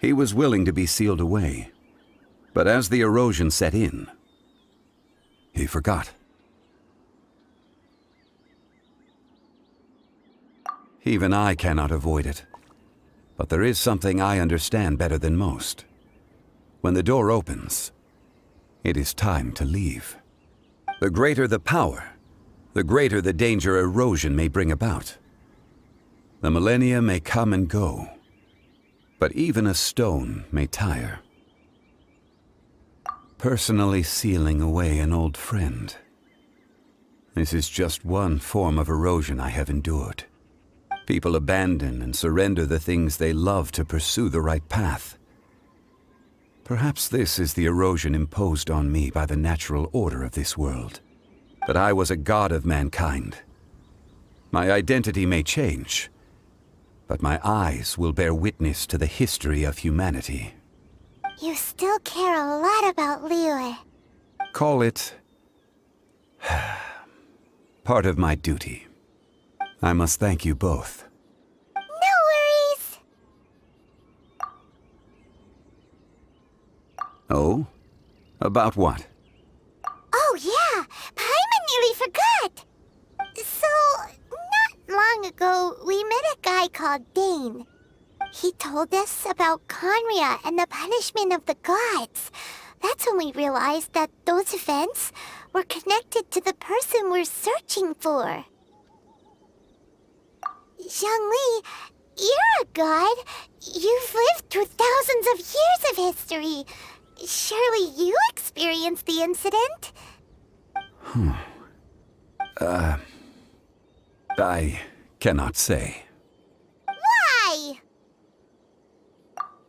He was willing to be sealed away, but as the erosion set in, he forgot. Even I cannot avoid it, but there is something I understand better than most. When the door opens, it is time to leave. The greater the power, the greater the danger erosion may bring about. The millennia may come and go, but even a stone may tire. Personally sealing away an old friend. This is just one form of erosion I have endured. People abandon and surrender the things they love to pursue the right path. Perhaps this is the erosion imposed on me by the natural order of this world. That I was a god of mankind. My identity may change, but my eyes will bear witness to the history of humanity. You still care a lot about Liyue. Call it part of my duty. I must thank you both. No worries! Oh? About what? Oh yeah, Paimon nearly forgot! So, not long ago, we met a guy called Dane. He told us about Conria and the punishment of the gods. That's when we realized that those events were connected to the person we're searching for. Zhongli, you're a god. You've lived through thousands of years of history. Surely you experienced the incident? I cannot say. Why?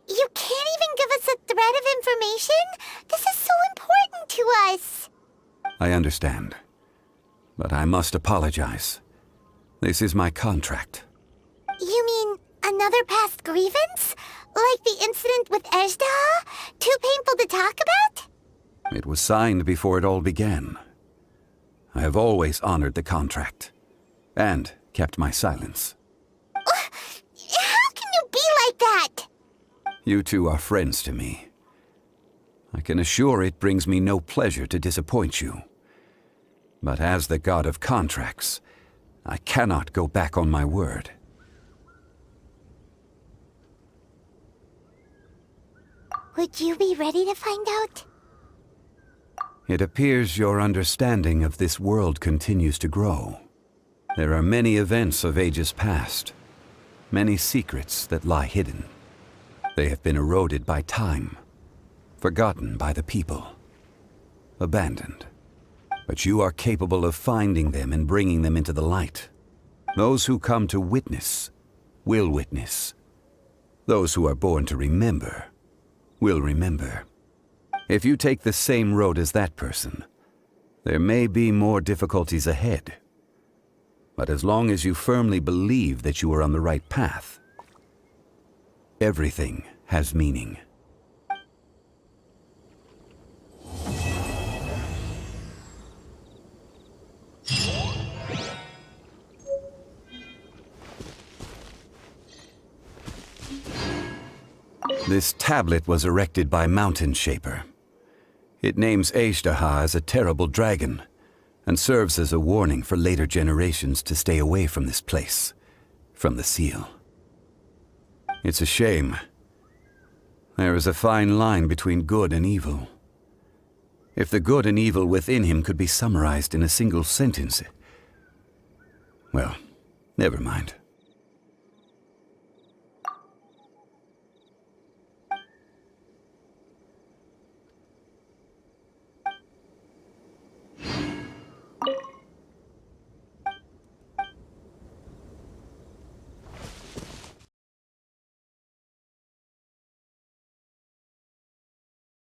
You can't even give us a thread of information? This is so important to us. I understand, but I must apologize. This is my contract. You mean another past grievance? Like the incident with Ejdaha? Too painful to talk about? It was signed before it all began. I have always honored the contract, and kept my silence. How can you be like that? You two are friends to me. I can assure it brings me no pleasure to disappoint you. But as the god of contracts, I cannot go back on my word. Would you be ready to find out? It appears your understanding of this world continues to grow. There are many events of ages past, many secrets that lie hidden. They have been eroded by time, forgotten by the people, abandoned. But you are capable of finding them and bringing them into the light. Those who come to witness will witness. Those who are born to remember will remember. If you take the same road as that person, there may be more difficulties ahead. But as long as you firmly believe that you are on the right path, everything has meaning. This tablet was erected by Mountain Shaper. It names Eishtaha as a terrible dragon, and serves as a warning for later generations to stay away from this place, from the seal. It's a shame. There is a fine line between good and evil. If the good and evil within him could be summarized in a single sentence... Well, never mind.